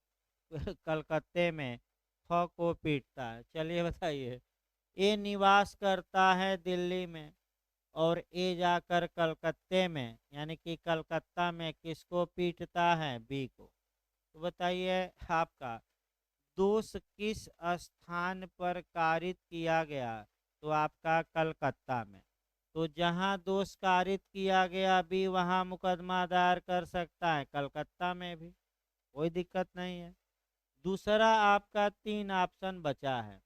कलकत्ते में ख को पीटता है। चलिए बताइए, ए निवास करता है दिल्ली में और ए जाकर कलकत्ते में, यानी कि कलकत्ता में किसको पीटता है? बी को। तो बताइए आपका दोष किस स्थान पर कारित किया गया? तो आपका कलकत्ता में। तो जहां दोष कारित किया गया बी, वहां मुकदमा दायर कर सकता है, कलकत्ता में भी, कोई दिक्कत नहीं है। दूसरा आपका 3 ऑप्शन बचा है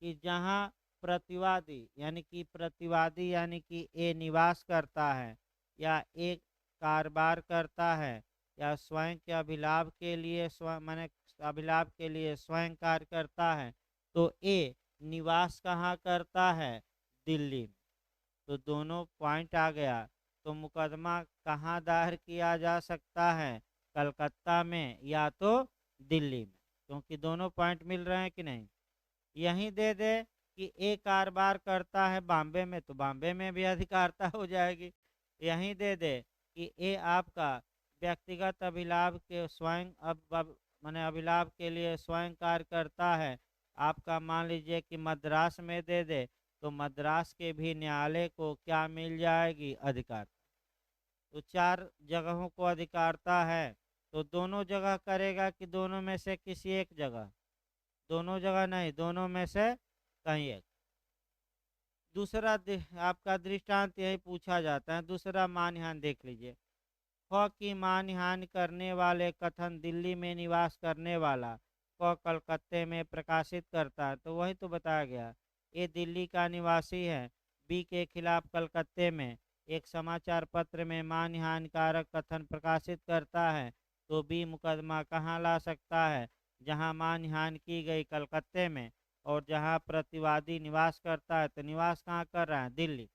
कि जहां प्रतिवादी यानी कि ए निवास करता है, या ए कारोबार करता है, या स्वयं के अभिलाभ के लिए स्वयं कार्य करता है। तो ए निवास कहाँ करता है? दिल्ली में। तो दोनों पॉइंट आ गया। तो मुकदमा कहाँ दायर किया जा सकता है? कलकत्ता में या तो दिल्ली में, क्योंकि दोनों पॉइंट मिल रहे हैं कि नहीं। यहीं दे दे कि ए कारोबार करता है बॉम्बे में, तो बॉम्बे में भी अधिकारिता हो जाएगी। यहीं दे दे कि ए आपका व्यक्तिगत अभिलाभ के स्वयं माने अभिलाभ के लिए स्वयं कार्य करता है, आपका मान लीजिए कि मद्रास में दे दे, तो मद्रास के भी न्यायालय को क्या मिल जाएगी? अधिकार। तो 4 जगहों को अधिकारता है, तो दोनों जगह करेगा कि दोनों में से किसी एक जगह? दोनों जगह नहीं, दोनों में से कहीं एक। दूसरा आपका दृष्टांत यही पूछा जाता है। दूसरा मानहानि देख लीजिए। क की मानहानि करने वाले कथन दिल्ली में निवास करने वाला क कलकत्ते में प्रकाशित करता है, तो वही तो बताया गया। ये दिल्ली का निवासी है, बी के खिलाफ कलकत्ते में एक समाचार पत्र में मानहानिकारक कथन प्रकाशित करता है, तो बी मुकदमा कहाँ ला सकता है? जहां मानहानि की गई कलकत्ते में, और जहां प्रतिवादी निवास करता है, तो निवास कहाँ कर रहा है? दिल्ली।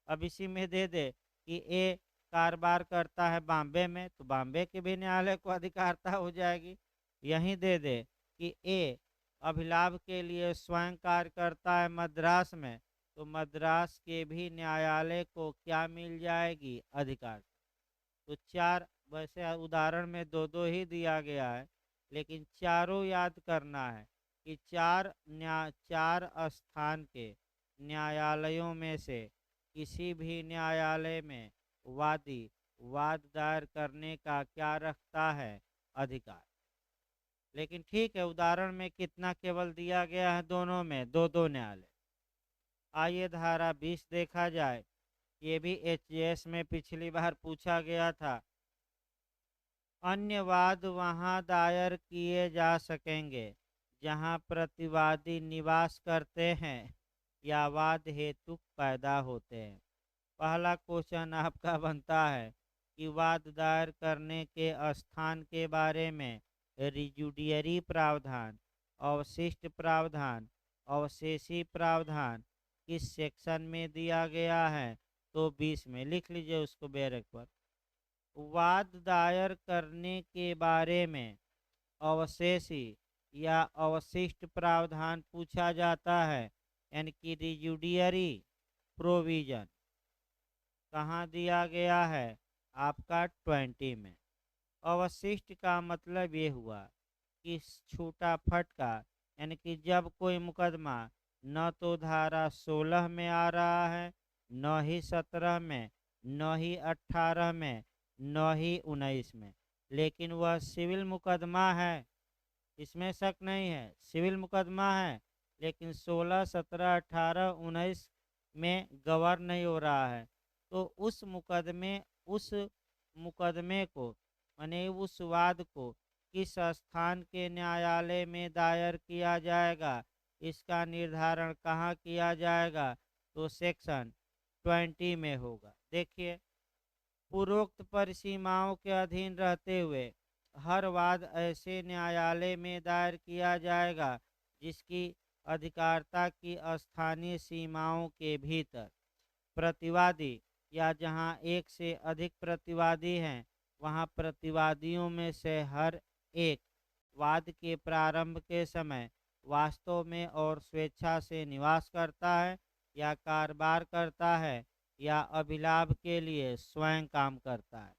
अब इसी में दे दे कि ए कारोबार करता है बॉम्बे में, तो बॉम्बे के भी न्यायालय को अधिकारता हो जाएगी। यहीं दे दे कि ए अभिलाभ के लिए स्वयं कार्य करता है मद्रास में, तो मद्रास के भी न्यायालय को क्या मिल जाएगी? अधिकार। तो 4, वैसे उदाहरण में 2-2 ही दिया गया है, लेकिन चारों याद करना है कि 4 स्थान के न्यायालयों में से किसी भी न्यायालय में वादी वाद दायर करने का क्या रखता है? अधिकार। लेकिन ठीक है, उदाहरण में कितना केवल दिया गया है? दोनों में 2-2 न्यायालय। आइए धारा 20 देखा जाए। ये भी एचजीएस में पिछली बार पूछा गया था। अन्य वाद वहां दायर किए जा सकेंगे जहां प्रतिवादी निवास करते हैं या वाद हेतु पैदा होते हैं। पहला क्वेश्चन आपका बनता है कि वाद दायर करने के स्थान के बारे में रिजुडियरी प्रावधान, अवशिष्ट प्रावधान, अवशेषी प्रावधान किस सेक्शन में दिया गया है? तो 20 में। लिख लीजिए उसको बैरक पर। वाद दायर करने के बारे में अवशेषी या अवशिष्ट प्रावधान पूछा जाता है, यानी कि रिजुडियरी प्रोविजन कहाँ दिया गया है? आपका 20 में। अवशिष्ट का मतलब ये हुआ कि छूटा फटका, यानी कि जब कोई मुकदमा न तो धारा 16 में आ रहा है, न ही 17 में, न ही 18 में, न ही 19 में, लेकिन वह सिविल मुकदमा है, इसमें शक नहीं है, सिविल मुकदमा है, लेकिन 16, 17, 18, 19 में गवाह नहीं हो रहा है। तो उस मुकदमे को माने उस वाद को किस स्थान के न्यायालय में दायर किया जाएगा, इसका निर्धारण कहाँ किया जाएगा, तो सेक्शन 20 में होगा। देखिए, पूर्वोक्त परिसीमाओं के अधीन रहते हुए हर वाद ऐसे न्यायालय में दायर किया जाएगा जिसकी अधिकारिता की स्थानीय सीमाओं के भीतर प्रतिवादी या जहां एक से अधिक प्रतिवादी हैं, वहां प्रतिवादियों में से हर एक वाद के प्रारंभ के समय वास्तव में और स्वेच्छा से निवास करता है या कारोबार करता है या अभिलाभ के लिए स्वयं काम करता है।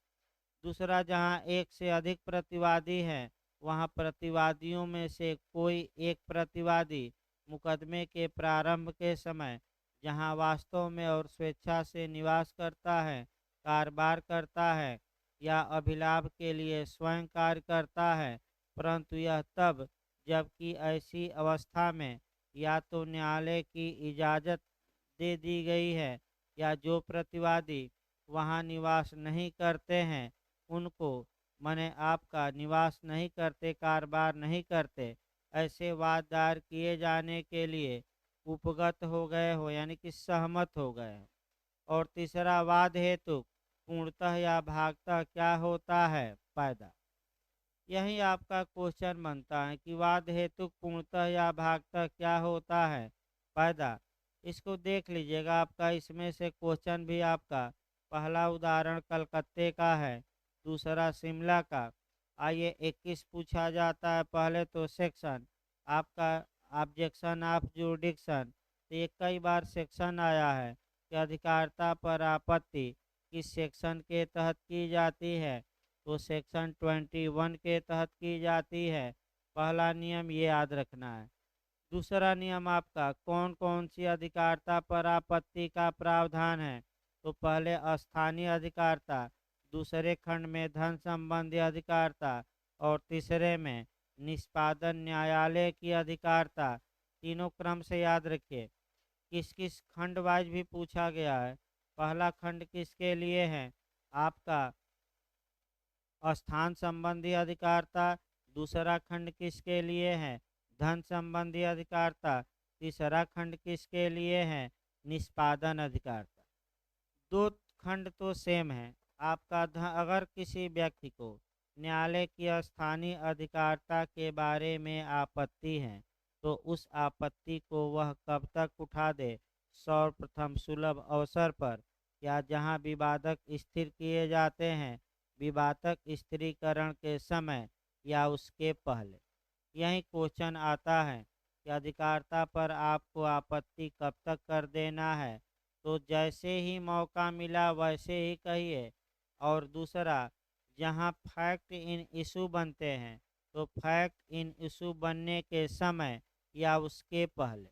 दूसरा, जहां एक से अधिक प्रतिवादी हैं, वहां प्रतिवादियों में से कोई एक प्रतिवादी मुकदमे के प्रारंभ के समय जहां वास्तव में और स्वेच्छा से निवास करता है, कारोबार करता है या अभिलाभ के लिए स्वयं कार्य करता है, परंतु यह तब जबकि ऐसी अवस्था में या तो न्यायालय की इजाज़त दे दी गई है या जो प्रतिवादी वहां निवास नहीं करते हैं उनको माने आपका निवास नहीं करते, कारोबार नहीं करते, ऐसे वाद दायर किए जाने के लिए उपगत हो गए हो यानी कि सहमत हो गए हो। और तीसरा, वाद हेतु पूर्णतः या भागतः क्या होता है, पैदा। यही आपका क्वेश्चन बनता है कि वाद हेतु पूर्णतः या भागतः क्या होता है, पैदा। इसको देख लीजिएगा, आपका इसमें से क्वेश्चन भी आपका पहला उदाहरण कलकत्ते का है, दूसरा शिमला का। आइए 21 पूछा जाता है। पहले तो सेक्शन आपका ऑब्जेक्शन ऑफ जुरिडिक्शन, तो ये कई बार सेक्शन आया है कि अधिकारिता पर आपत्ति किस सेक्शन के तहत की जाती है, तो सेक्शन 21 के तहत की जाती है। पहला नियम ये याद रखना है। दूसरा नियम आपका कौन कौन सी अधिकारिता पर आपत्ति का प्रावधान है, तो पहले स्थानीय अधिकारिता, दूसरे खंड में धन संबंधी अधिकारिता और तीसरे में निष्पादन न्यायालय की अधिकारिता। तीनों क्रम से याद रखिए। किस किस खंड वाइज भी पूछा गया है। पहला खंड किसके लिए है, आपका स्थान संबंधी अधिकारिता। दूसरा खंड किसके लिए है, धन संबंधी अधिकारिता। तीसरा खंड किसके लिए है, निष्पादन अधिकारिता। दो खंड तो सेम है। आपका अगर किसी व्यक्ति को न्यायालय की स्थानीय अधिकारिता के बारे में आपत्ति है, तो उस आपत्ति को वह कब तक उठा दे, सर्वप्रथम सुलभ अवसर पर या जहां विवादक स्थिर किए जाते हैं, विवादक स्थिरीकरण के समय या उसके पहले। यही क्वेश्चन आता है कि अधिकारिता पर आपको आपत्ति कब तक कर देना है, तो जैसे ही मौका मिला वैसे ही कहिए। और दूसरा, जहां फैक्ट इन इशू बनते हैं, तो फैक्ट इन इशू बनने के समय या उसके पहले।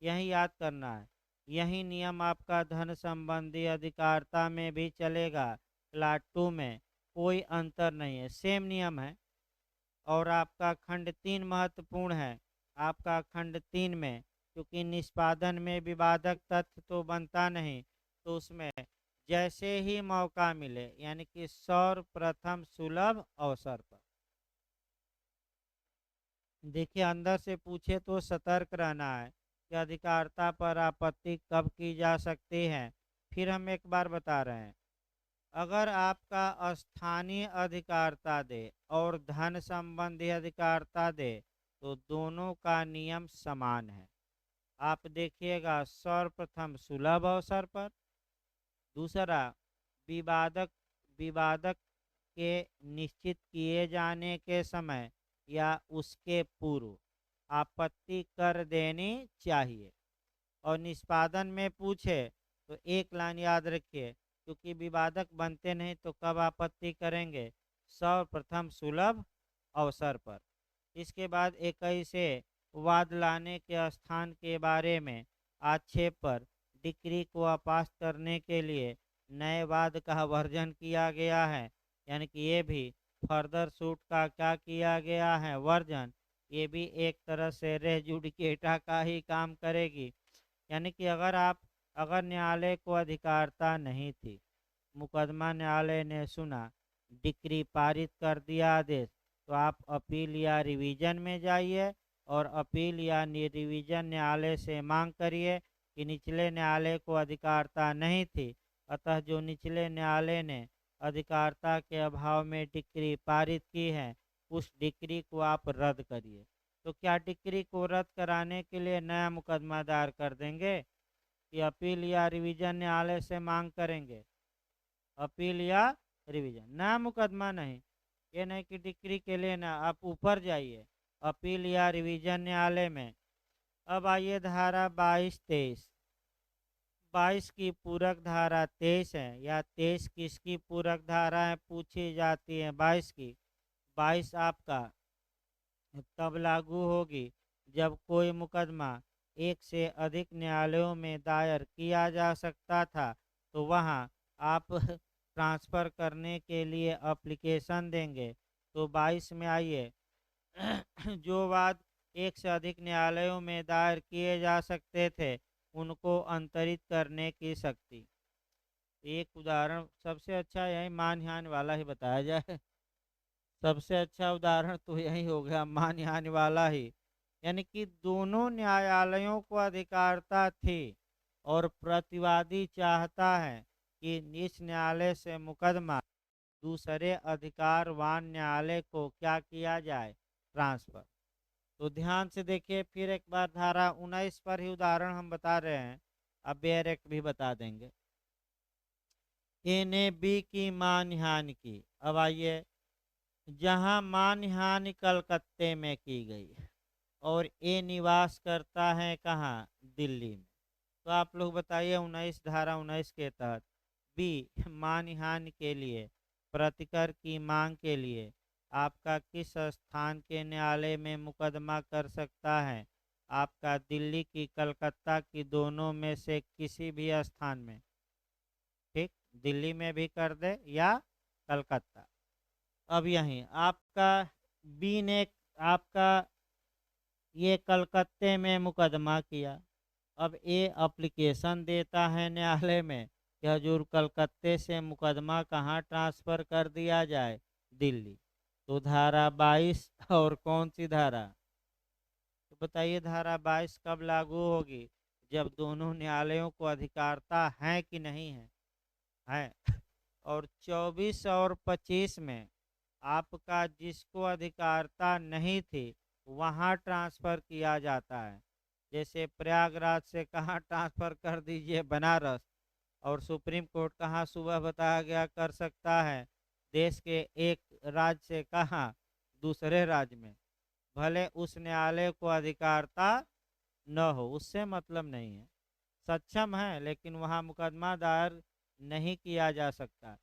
यही याद करना है। यही नियम आपका धन संबंधी अधिकारिता में भी चलेगा। क्लास 2 में कोई अंतर नहीं है, सेम नियम है। और आपका खंड 3 महत्वपूर्ण है। आपका खंड 3 में क्योंकि निष्पादन में विवादक तथ्य तो बनता नहीं, तो उसमें जैसे ही मौका मिले यानी कि सर्वप्रथम सुलभ अवसर पर। देखिए, अंदर से पूछे तो सतर्क रहना है कि अधिकारिता पर आपत्ति कब की जा सकती है। फिर हम एक बार बता रहे हैं, अगर आपका स्थानीय अधिकारिता दे और धन संबंधी अधिकारिता दे, तो दोनों का नियम समान है। आप देखिएगा, सर्वप्रथम सुलभ अवसर पर। दूसरा, विवादक विवादक के निश्चित किए जाने के समय या उसके पूर्व आपत्ति कर देनी चाहिए। और निष्पादन में पूछे तो एक लाइन याद रखिए, क्योंकि विवादक बनते नहीं तो कब आपत्ति करेंगे, सर्वप्रथम सुलभ अवसर पर। इसके बाद 21 से वाद लाने के स्थान के बारे में आक्षेप पर डिक्री को अपास्त करने के लिए नए वाद का वर्जन किया गया है। यानी कि ये भी फर्दर सूट का क्या किया गया है, वर्जन। ये भी एक तरह से रे जुडिकेटा का ही काम करेगी। यानी कि अगर न्यायालय को अधिकारता नहीं थी, मुकदमा न्यायालय ने सुना, डिक्री पारित कर दिया आदेश, तो आप अपील या रिवीजन में जाइए और अपील या रिवीजन न्यायालय से मांग करिए कि निचले न्यायालय को अधिकारता नहीं थी, अतः जो निचले न्यायालय ने अधिकारता के अभाव में डिक्री पारित की है, उस डिक्री को आप रद्द करिए। तो क्या डिक्री को रद्द कराने के लिए नया मुकदमा दायर कर देंगे कि अपील या रिवीजन न्यायालय से मांग करेंगे? अपील या रिवीजन, नया मुकदमा नहीं। ये नहीं कि डिक्री के लिए ना, आप ऊपर जाइए अपील या रिवीजन न्यायालय में। अब आइए धारा 22-23। 22 की पूरक धारा 23 है, या 23 किसकी पूरक धारा है पूछी जाती है? 22 की। 22 आपका तब लागू होगी जब कोई मुकदमा एक से अधिक न्यायालयों में दायर किया जा सकता था, तो वहां आप ट्रांसफ़र करने के लिए एप्लीकेशन देंगे। तो 22 में आइए, जो वाद एक से अधिक न्यायालयों में दायर किए जा सकते थे, उनको अंतरित करने की शक्ति। एक उदाहरण सबसे अच्छा यही मानहानि वाला ही बताया जाए। सबसे अच्छा उदाहरण तो यही हो गया, मानहानि वाला ही। यानी कि दोनों न्यायालयों को अधिकारता थी और प्रतिवादी चाहता है कि इस न्यायालय से मुकदमा दूसरे अधिकारवान न्यायालय को क्या किया जाए? ट्रांसफर। तो ध्यान से देखिए, फिर एक बार धारा 19 पर ही उदाहरण हम बता रहे हैं, अब बेयर एक्ट भी बता देंगे। ए ने बी की मानहानि की। अब आइए, जहां मानहानि कलकत्ते में की गई और ए निवास करता है कहाँ? दिल्ली में। तो आप लोग बताइए, 19 धारा 19 के तहत बी मानहानि के लिए प्रतिकर की मांग के लिए आपका किस स्थान के न्यायालय में मुकदमा कर सकता है? आपका दिल्ली की, कलकत्ता की, दोनों में से किसी भी स्थान में। ठीक, दिल्ली में भी कर दे या कलकत्ता। अब यहीं आपका बी ने आपका ये कलकत्ते में मुकदमा किया। अब ए एप्लीकेशन देता है न्यायालय में कि हजूर कलकत्ते से मुकदमा कहाँ ट्रांसफ़र कर दिया जाए? दिल्ली। तो धारा 22 और कौन सी धारा? तो बताइए, धारा 22 कब लागू होगी? जब दोनों न्यायालयों को अधिकारता है कि नहीं है? है। और 24 और 25 में आपका जिसको अधिकारता नहीं थी, वहाँ ट्रांसफ़र किया जाता है। जैसे प्रयागराज से कहाँ ट्रांसफ़र कर दीजिए? बनारस। और सुप्रीम कोर्ट कहाँ सुबह बताया गया कर सकता है? देश के एक राज्य से कहाँ? दूसरे राज्य में। भले उस न्यायालय को अधिकारता न हो, उससे मतलब नहीं है। सक्षम है, लेकिन वहाँ मुकदमा दायर नहीं किया जा सकता।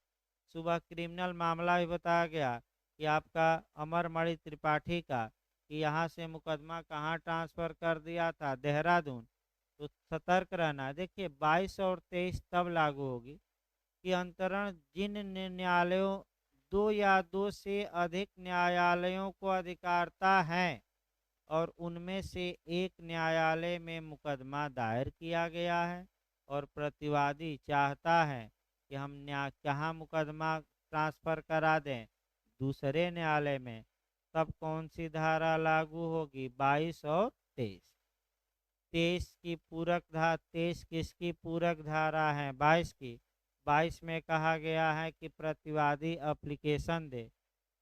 सुबह क्रिमिनल मामला भी बताया गया कि आपका अमरमणि त्रिपाठी का, कि यहाँ से मुकदमा कहाँ ट्रांसफ़र कर दिया था? देहरादून। तो सतर्क रहना। देखिए, 22 और 23 तब लागू होगी कि अंतरण जिन न्यायालयों, दो या दो से अधिक न्यायालयों को अधिकारता है और उनमें से एक न्यायालय में मुकदमा दायर किया गया है और प्रतिवादी चाहता है कि हम कहाँ मुकदमा ट्रांसफ़र करा दें? दूसरे न्यायालय में। तब कौन सी धारा लागू होगी? 22 और 23। 23 की पूरक धारा, 23 किसकी पूरक धारा है? 22 की। 22 में कहा गया है कि प्रतिवादी एप्लीकेशन दे।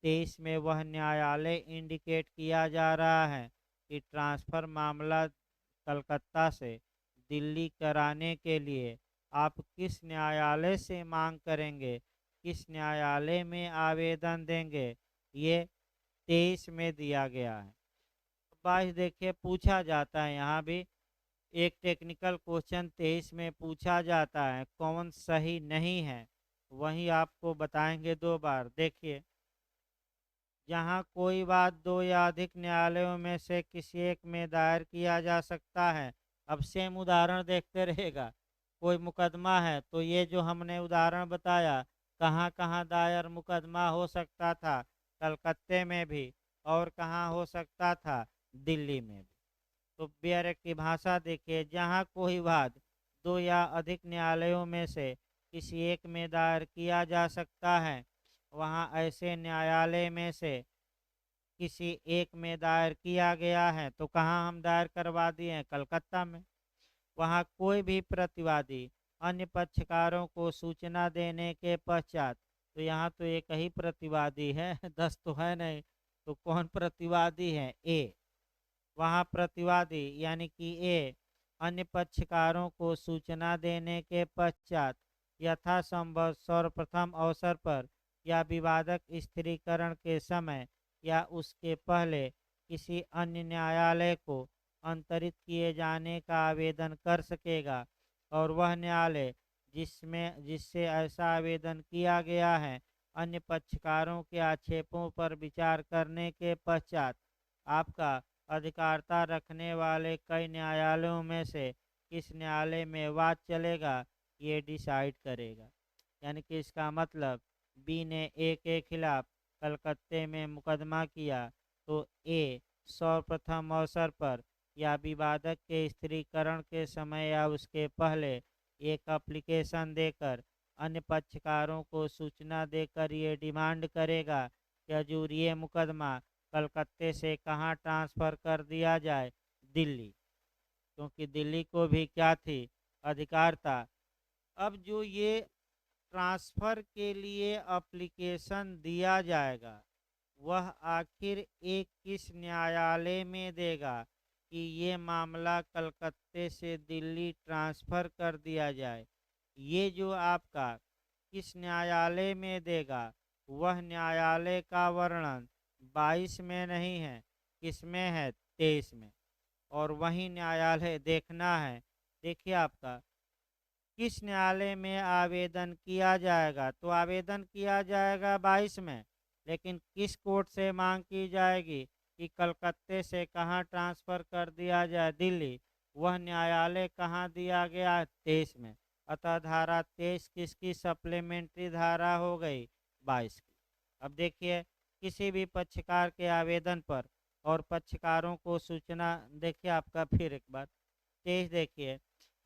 23 में वह न्यायालय इंडिकेट किया जा रहा है कि ट्रांसफ़र मामला कलकत्ता से दिल्ली कराने के लिए आप किस न्यायालय से मांग करेंगे, किस न्यायालय में आवेदन देंगे, ये 23 में दिया गया है। 22 देखिए, पूछा जाता है यहाँ भी एक टेक्निकल क्वेश्चन 23 में पूछा जाता है, कौन सही नहीं है, वही आपको बताएंगे 2 बार। देखिए, जहाँ कोई वाद 2 या अधिक न्यायालयों में से किसी एक में दायर किया जा सकता है। अब सेम उदाहरण देखते रहेगा। कोई मुकदमा है, तो ये जो हमने उदाहरण बताया, कहाँ कहाँ दायर मुकदमा हो सकता था? कलकत्ते में भी। और कहाँ हो सकता था? दिल्ली में भी। तो बेयर की भाषा देखिए, जहाँ कोई वाद दो या अधिक न्यायालयों में से किसी एक में दायर किया जा सकता है, वहाँ ऐसे न्यायालय में से किसी एक में दायर किया गया है। तो कहाँ हम दायर करवा दिए हैं? कलकत्ता में। वहाँ कोई भी प्रतिवादी अन्य पक्षकारों को सूचना देने के पश्चात, तो यहाँ तो एक ही प्रतिवादी है 10 तो है नहीं, तो कौन प्रतिवादी है? ए। वहाँ प्रतिवादी यानी कि ए अन्य पक्षकारों को सूचना देने के पश्चात यथासंभव सर्वप्रथम अवसर पर या विवादक स्थिरीकरण के समय या उसके पहले किसी अन्य न्यायालय को अंतरित किए जाने का आवेदन कर सकेगा, और वह न्यायालय जिससे ऐसा आवेदन किया गया है अन्य पक्षकारों के आक्षेपों पर विचार करने के पश्चात आपका अधिकारिता रखने वाले कई न्यायालयों में से किस न्यायालय में वाद चलेगा, ये डिसाइड करेगा। यानी कि इसका मतलब बी ने ए के खिलाफ कलकत्ते में मुकदमा किया, तो ए सर्वप्रथम अवसर पर या विवादक के स्थिरीकरण के समय या उसके पहले एक एप्लीकेशन देकर अन्य पक्षकारों को सूचना देकर ये डिमांड करेगा कि हजूर ये मुकदमा कलकत्ते से कहाँ ट्रांसफ़र कर दिया जाए? दिल्ली। क्योंकि दिल्ली को भी क्या थी? अधिकार था। अब जो ये ट्रांसफ़र के लिए एप्लीकेशन दिया जाएगा, वह आखिर एक किस न्यायालय में देगा कि ये मामला कलकत्ते से दिल्ली ट्रांसफ़र कर दिया जाए? ये जो आपका किस न्यायालय में देगा, वह न्यायालय का वर्णन 22 में नहीं है, किसमें है? 23 में। और वही न्यायालय देखना है। देखिए आपका किस न्यायालय में आवेदन किया जाएगा, तो आवेदन किया जाएगा 22 में, लेकिन किस कोर्ट से मांग की जाएगी कि कलकत्ते से कहाँ ट्रांसफ़र कर दिया जाए? दिल्ली। वह न्यायालय कहाँ दिया गया है? 23 में। अतः धारा 23 किसकी सप्लीमेंट्री धारा हो गई? 22 की। अब देखिए, किसी भी पक्षकार के आवेदन पर और पक्षकारों को सूचना, देखिए आपका फिर एक बार 23 देखिए,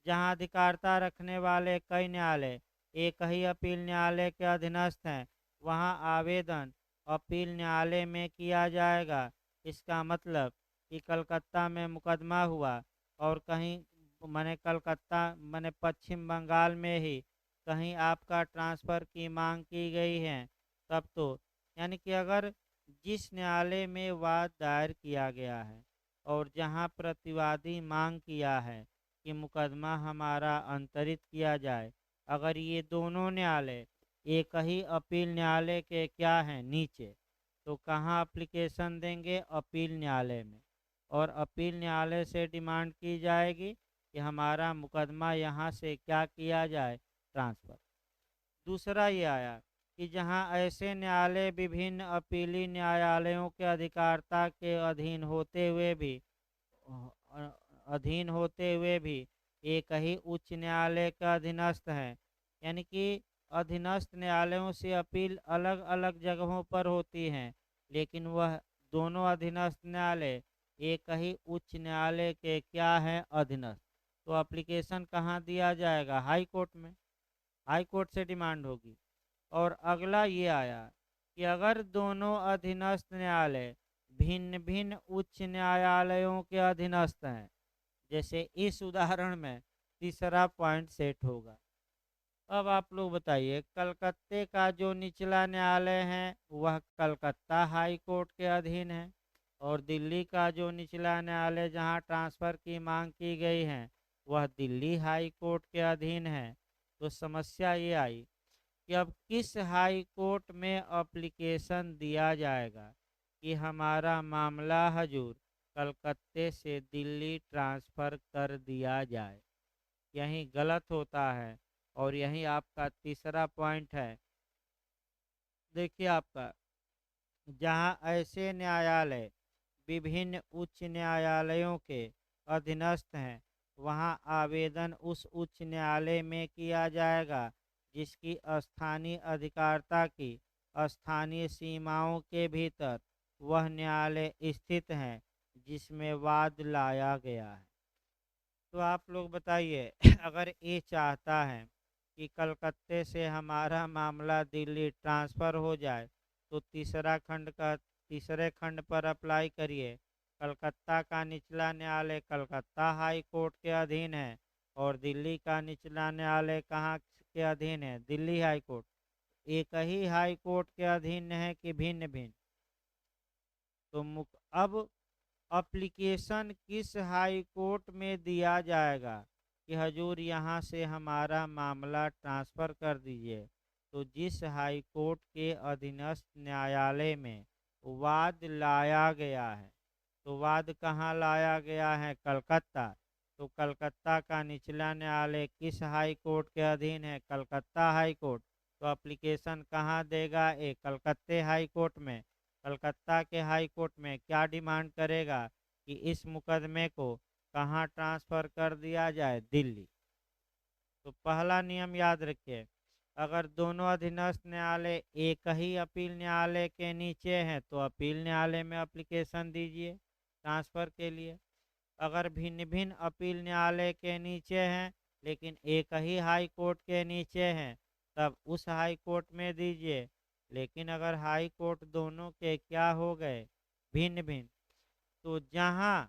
जहाँ अधिकारिता रखने वाले कई न्यायालय एक ही अपील न्यायालय के अधीनस्थ हैं, वहाँ आवेदन अपील न्यायालय में किया जाएगा। इसका मतलब कि कलकत्ता में मुकदमा हुआ और कहीं मैंने कलकत्ता मैंने पश्चिम बंगाल में ही कहीं आपका ट्रांसफ़र की मांग की गई है, तब तो यानी कि अगर जिस न्यायालय में वाद दायर किया गया है और जहां प्रतिवादी मांग किया है कि मुकदमा हमारा अंतरित किया जाए, अगर ये दोनों न्यायालय एक ही अपील न्यायालय के क्या हैं? नीचे, तो कहाँ एप्लीकेशन देंगे? अपील न्यायालय में। और अपील न्यायालय से डिमांड की जाएगी कि हमारा मुकदमा यहाँ से क्या किया जाए? ट्रांसफ़र। दूसरा ये आया कि जहाँ ऐसे न्यायालय विभिन्न अपीली न्यायालयों के अधिकारिता के अ, अधीन होते हुए भी एक ही उच्च न्यायालय का अधीनस्थ है। यानी कि अधीनस्थ न्यायालयों से अपील अलग अलग जगहों पर होती हैं, लेकिन वह दोनों अधीनस्थ न्यायालय एक ही उच्च न्यायालय के क्या हैं? अधीनस्थ। तो एप्लीकेशन कहाँ दिया जाएगा? हाई कोर्ट में। हाई कोर्ट से डिमांड होगी। और अगला ये आया कि अगर दोनों अधीनस्थ न्यायालय भिन्न भिन्न उच्च न्यायालयों के अधीनस्थ हैं, जैसे इस उदाहरण में तीसरा पॉइंट सेट होगा। अब आप लोग बताइए, कलकत्ते का जो निचला न्यायालय है वह कलकत्ता हाई कोर्ट के अधीन है, और दिल्ली का जो निचला न्यायालय जहां ट्रांसफ़र की मांग की गई है वह दिल्ली हाई कोर्ट के अधीन है। तो समस्या ये आई कि अब किस हाई कोर्ट में एप्लीकेशन दिया जाएगा कि हमारा मामला हजूर कलकत्ते से दिल्ली ट्रांसफ़र कर दिया जाए? यही गलत होता है, और यही आपका तीसरा पॉइंट है। देखिए आपका, जहाँ ऐसे न्यायालय विभिन्न उच्च न्यायालयों के अधीनस्थ हैं, वहाँ आवेदन उस उच्च न्यायालय में किया जाएगा जिसकी स्थानीय अधिकारिता की स्थानीय सीमाओं के भीतर वह न्यायालय स्थित हैं, जिसमें वाद लाया गया है। तो आप लोग बताइए अगर ये चाहता है कि कलकत्ते से हमारा मामला दिल्ली ट्रांसफ़र हो जाए तो तीसरे खंड पर अप्लाई करिए। कलकत्ता का निचला न्यायालय कलकत्ता हाई कोर्ट के अधीन है और दिल्ली का निचला न्यायालय कहाँ के अधीन है? Delhi high court. एक ही हाई कोर्ट के अधीन है कि भिन्न भिन्न? तो अब एप्लीकेशन किस हाई कोर्ट में दिया जाएगा कि हजूर यहाँ से हमारा मामला ट्रांसफ़र कर दीजिए? तो जिस हाई कोर्ट के अधीनस्थ न्यायालय में वाद लाया गया है, तो वाद कहाँ लाया गया है? कलकत्ता। तो कलकत्ता का निचला न्यायालय किस हाई कोर्ट के अधीन है? Calcutta high court. तो एप्लीकेशन कहाँ देगा? कलकत्ते हाई कोर्ट में। कलकत्ता के हाई कोर्ट में क्या डिमांड करेगा कि इस मुकदमे को कहाँ ट्रांसफ़र कर दिया जाए? दिल्ली। तो पहला नियम याद रखिए, अगर दोनों अधीनस्थ न्यायालय एक ही अपील न्यायालय के नीचे हैं तो अपील न्यायालय में एप्लीकेशन दीजिए ट्रांसफ़र के लिए। अगर भिन्न भिन्न अपील न्यायालय के नीचे हैं लेकिन एक ही हाई कोर्ट के नीचे हैं तब उस हाई कोर्ट में दीजिए। लेकिन अगर हाई कोर्ट दोनों के क्या हो गए? भिन्न भिन्न, तो जहां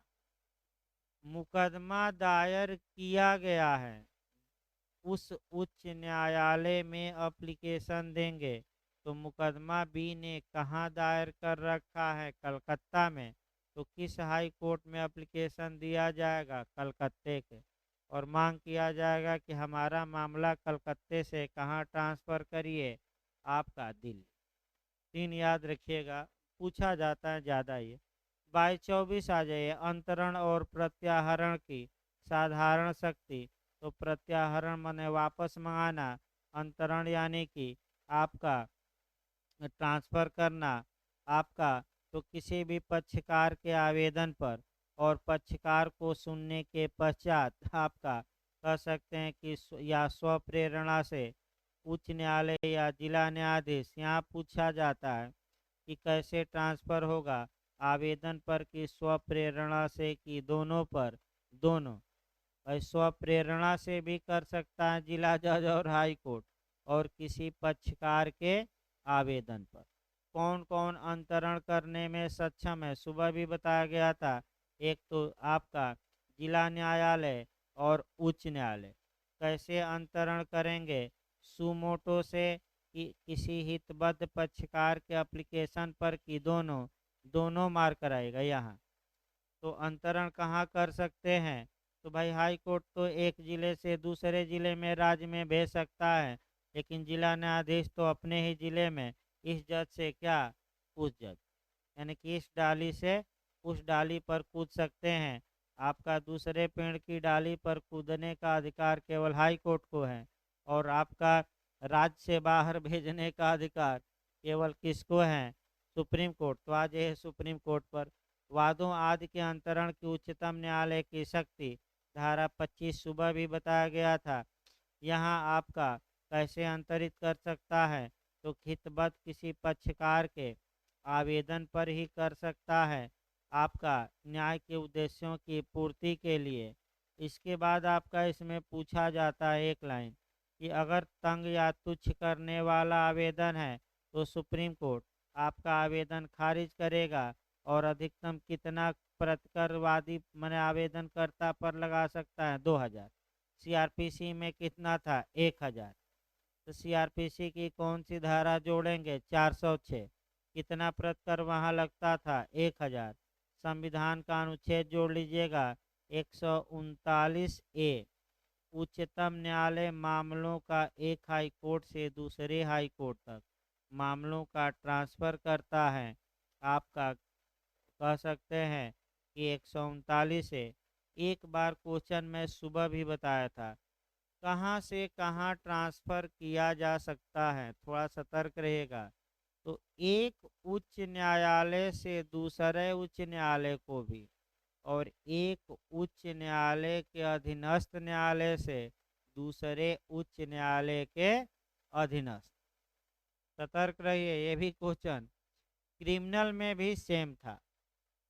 मुकदमा दायर किया गया है उस उच्च न्यायालय में एप्लीकेशन देंगे। तो मुकदमा बी ने कहाँ दायर कर रखा है? कलकत्ता में। तो किस हाई कोर्ट में एप्लीकेशन दिया जाएगा? कलकत्ते के। और मांग किया जाएगा कि हमारा मामला कलकत्ते से कहाँ ट्रांसफ़र करिए? आपका दिल्ली। 3 याद रखिएगा, पूछा जाता है ज़्यादा ये। 22-24 आ जाइए, अंतरण और प्रत्याहरण की साधारण शक्ति। तो प्रत्याहरण माने वापस मंगाना, अंतरण यानी कि आपका ट्रांसफ़र करना आपका। तो किसी भी पक्षकार के आवेदन पर और पक्षकार को सुनने के पश्चात आपका कह सकते हैं कि या स्वप्रेरणा से उच्च न्यायालय या जिला न्यायाधीश, यहाँ पूछा जाता है कि कैसे ट्रांसफ़र होगा, आवेदन पर कि स्वप्रेरणा से कि दोनों पर? दोनों। स्वप्रेरणा से भी कर सकता है जिला जज और हाई कोर्ट, और किसी पक्षकार के आवेदन पर। कौन कौन अंतरण करने में सक्षम है? सुबह भी बताया गया था, एक तो आपका जिला न्यायालय और उच्च न्यायालय। कैसे अंतरण करेंगे? सुमोटो से कि किसी हितबद्ध पक्षकार के एप्लीकेशन पर कि दोनों? दोनों मार कराएगा यहाँ। तो अंतरण कहाँ कर सकते हैं? तो भाई हाई कोर्ट तो एक ज़िले से दूसरे ज़िले में राज्य में भेज सकता है, लेकिन जिला न्यायाधीश तो अपने ही ज़िले में इस जज से क्या उस जज, यानी कि इस डाली से उस डाली पर कूद सकते हैं। आपका दूसरे पेड़ की डाली पर कूदने का अधिकार केवल हाई कोर्ट को है, और आपका राज्य से बाहर भेजने का अधिकार केवल किसको है? Supreme court. तो आज ये सुप्रीम कोर्ट पर वादों आदि के अंतरण की उच्चतम न्यायालय की शक्ति, धारा 25 सुबह भी बताया गया था। यहाँ आपका कैसे अंतरित कर सकता है? तो हितबद्ध किसी पक्षकार के आवेदन पर ही कर सकता है, आपका न्याय के उद्देश्यों की पूर्ति के लिए। इसके बाद आपका इसमें पूछा जाता है एक लाइन कि अगर तंग या तुच्छ करने वाला आवेदन है तो सुप्रीम कोर्ट आपका आवेदन खारिज करेगा, और अधिकतम कितना प्रतिकरवादी मैंने आवेदनकर्ता पर लगा सकता है? 2000। सीआरपीसी में कितना था? 1000। तो सीआरपीसी की कौन सी धारा जोड़ेंगे? 406। कितना प्रतिकर वहाँ लगता था? 1000। संविधान का अनुच्छेद जोड़ लीजिएगा, 139A। उच्चतम न्यायालय मामलों का एक हाई कोर्ट से दूसरे हाई कोर्ट तक मामलों का ट्रांसफ़र करता है। आपका कह सकते हैं कि 139 से। एक बार क्वेश्चन मैं सुबह भी बताया था, कहाँ से कहाँ ट्रांसफ़र किया जा सकता है, थोड़ा सतर्क रहिएगा। तो एक उच्च न्यायालय से दूसरे उच्च न्यायालय को भी, और एक उच्च न्यायालय के अधीनस्थ न्यायालय से दूसरे उच्च न्यायालय के अधीनस्थ। सतर्क रहिए, ये भी क्वेश्चन क्रिमिनल में भी सेम था।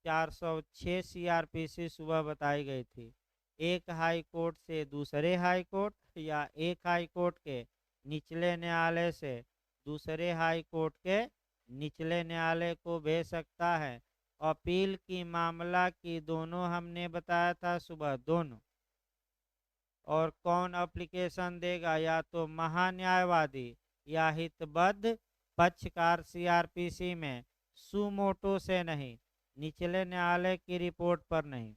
406 सीआरपीसी सुबह बताई गई थी। एक हाई कोर्ट से दूसरे हाई कोर्ट या एक हाई कोर्ट के निचले न्यायालय से दूसरे हाई कोर्ट के निचले न्यायालय को भेज सकता है। अपील की मामला की दोनों हमने बताया था सुबह, दोनों। और कौन एप्लीकेशन देगा, या तो महान्यायवादी या हितबद्ध पक्षकार सीआरपीसी में सुमोटो से नहीं, निचले न्यायालय की रिपोर्ट पर नहीं।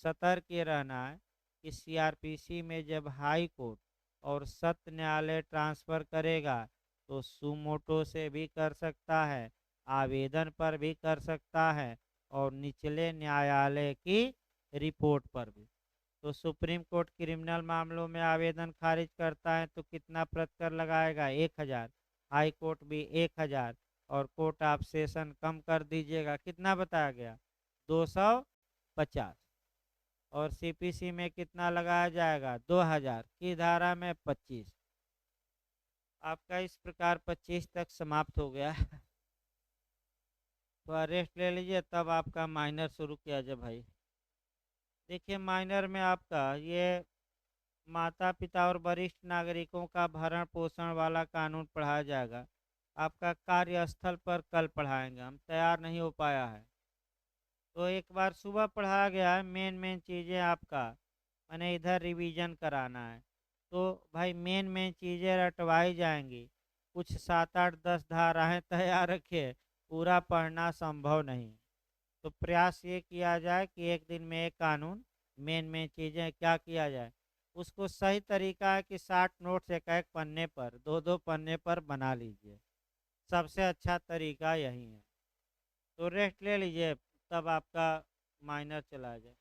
सतर्क ये रहना है कि सीआरपीसी में जब हाई कोर्ट और सत्र न्यायालय ट्रांसफर करेगा तो सुमोटो से भी कर सकता है, आवेदन पर भी कर सकता है, और निचले न्यायालय की रिपोर्ट पर भी। तो सुप्रीम कोर्ट क्रिमिनल मामलों में आवेदन खारिज करता है तो कितना प्रतिकर लगाएगा, 1000। हाई कोर्ट भी 1000, और कोर्ट ऑफ सेशन कम कर दीजिएगा, कितना बताया गया, 250। और सीपीसी में कितना लगाया जाएगा, 2000 की धारा में 25। आपका इस प्रकार 25 तक समाप्त हो गया। तो रेस्ट ले लीजिए, तब आपका माइनर शुरू किया जाए भाई। देखिए माइनर में आपका ये माता पिता और वरिष्ठ नागरिकों का भरण पोषण वाला कानून पढ़ाया जाएगा। आपका कार्यस्थल पर कल पढ़ाएंगे, हम तैयार नहीं हो पाया है तो एक बार सुबह पढ़ाया गया है। मेन चीज़ें आपका मैंने इधर रिवीजन कराना है, तो भाई मेन चीज़ें रटवाई जाएंगी। कुछ 7 8 10 धाराएँ तैयार रखिए, पूरा पढ़ना संभव नहीं। तो प्रयास ये किया जाए कि एक दिन में एक कानून मेन चीज़ें क्या किया जाए, उसको सही तरीका है कि 60 नोट्स एक एक पन्ने पर, 2 2 पन्ने पर बना लीजिए। सबसे अच्छा तरीका यही है। तो रेस्ट ले लीजिए, तब आपका माइनर चला जाए।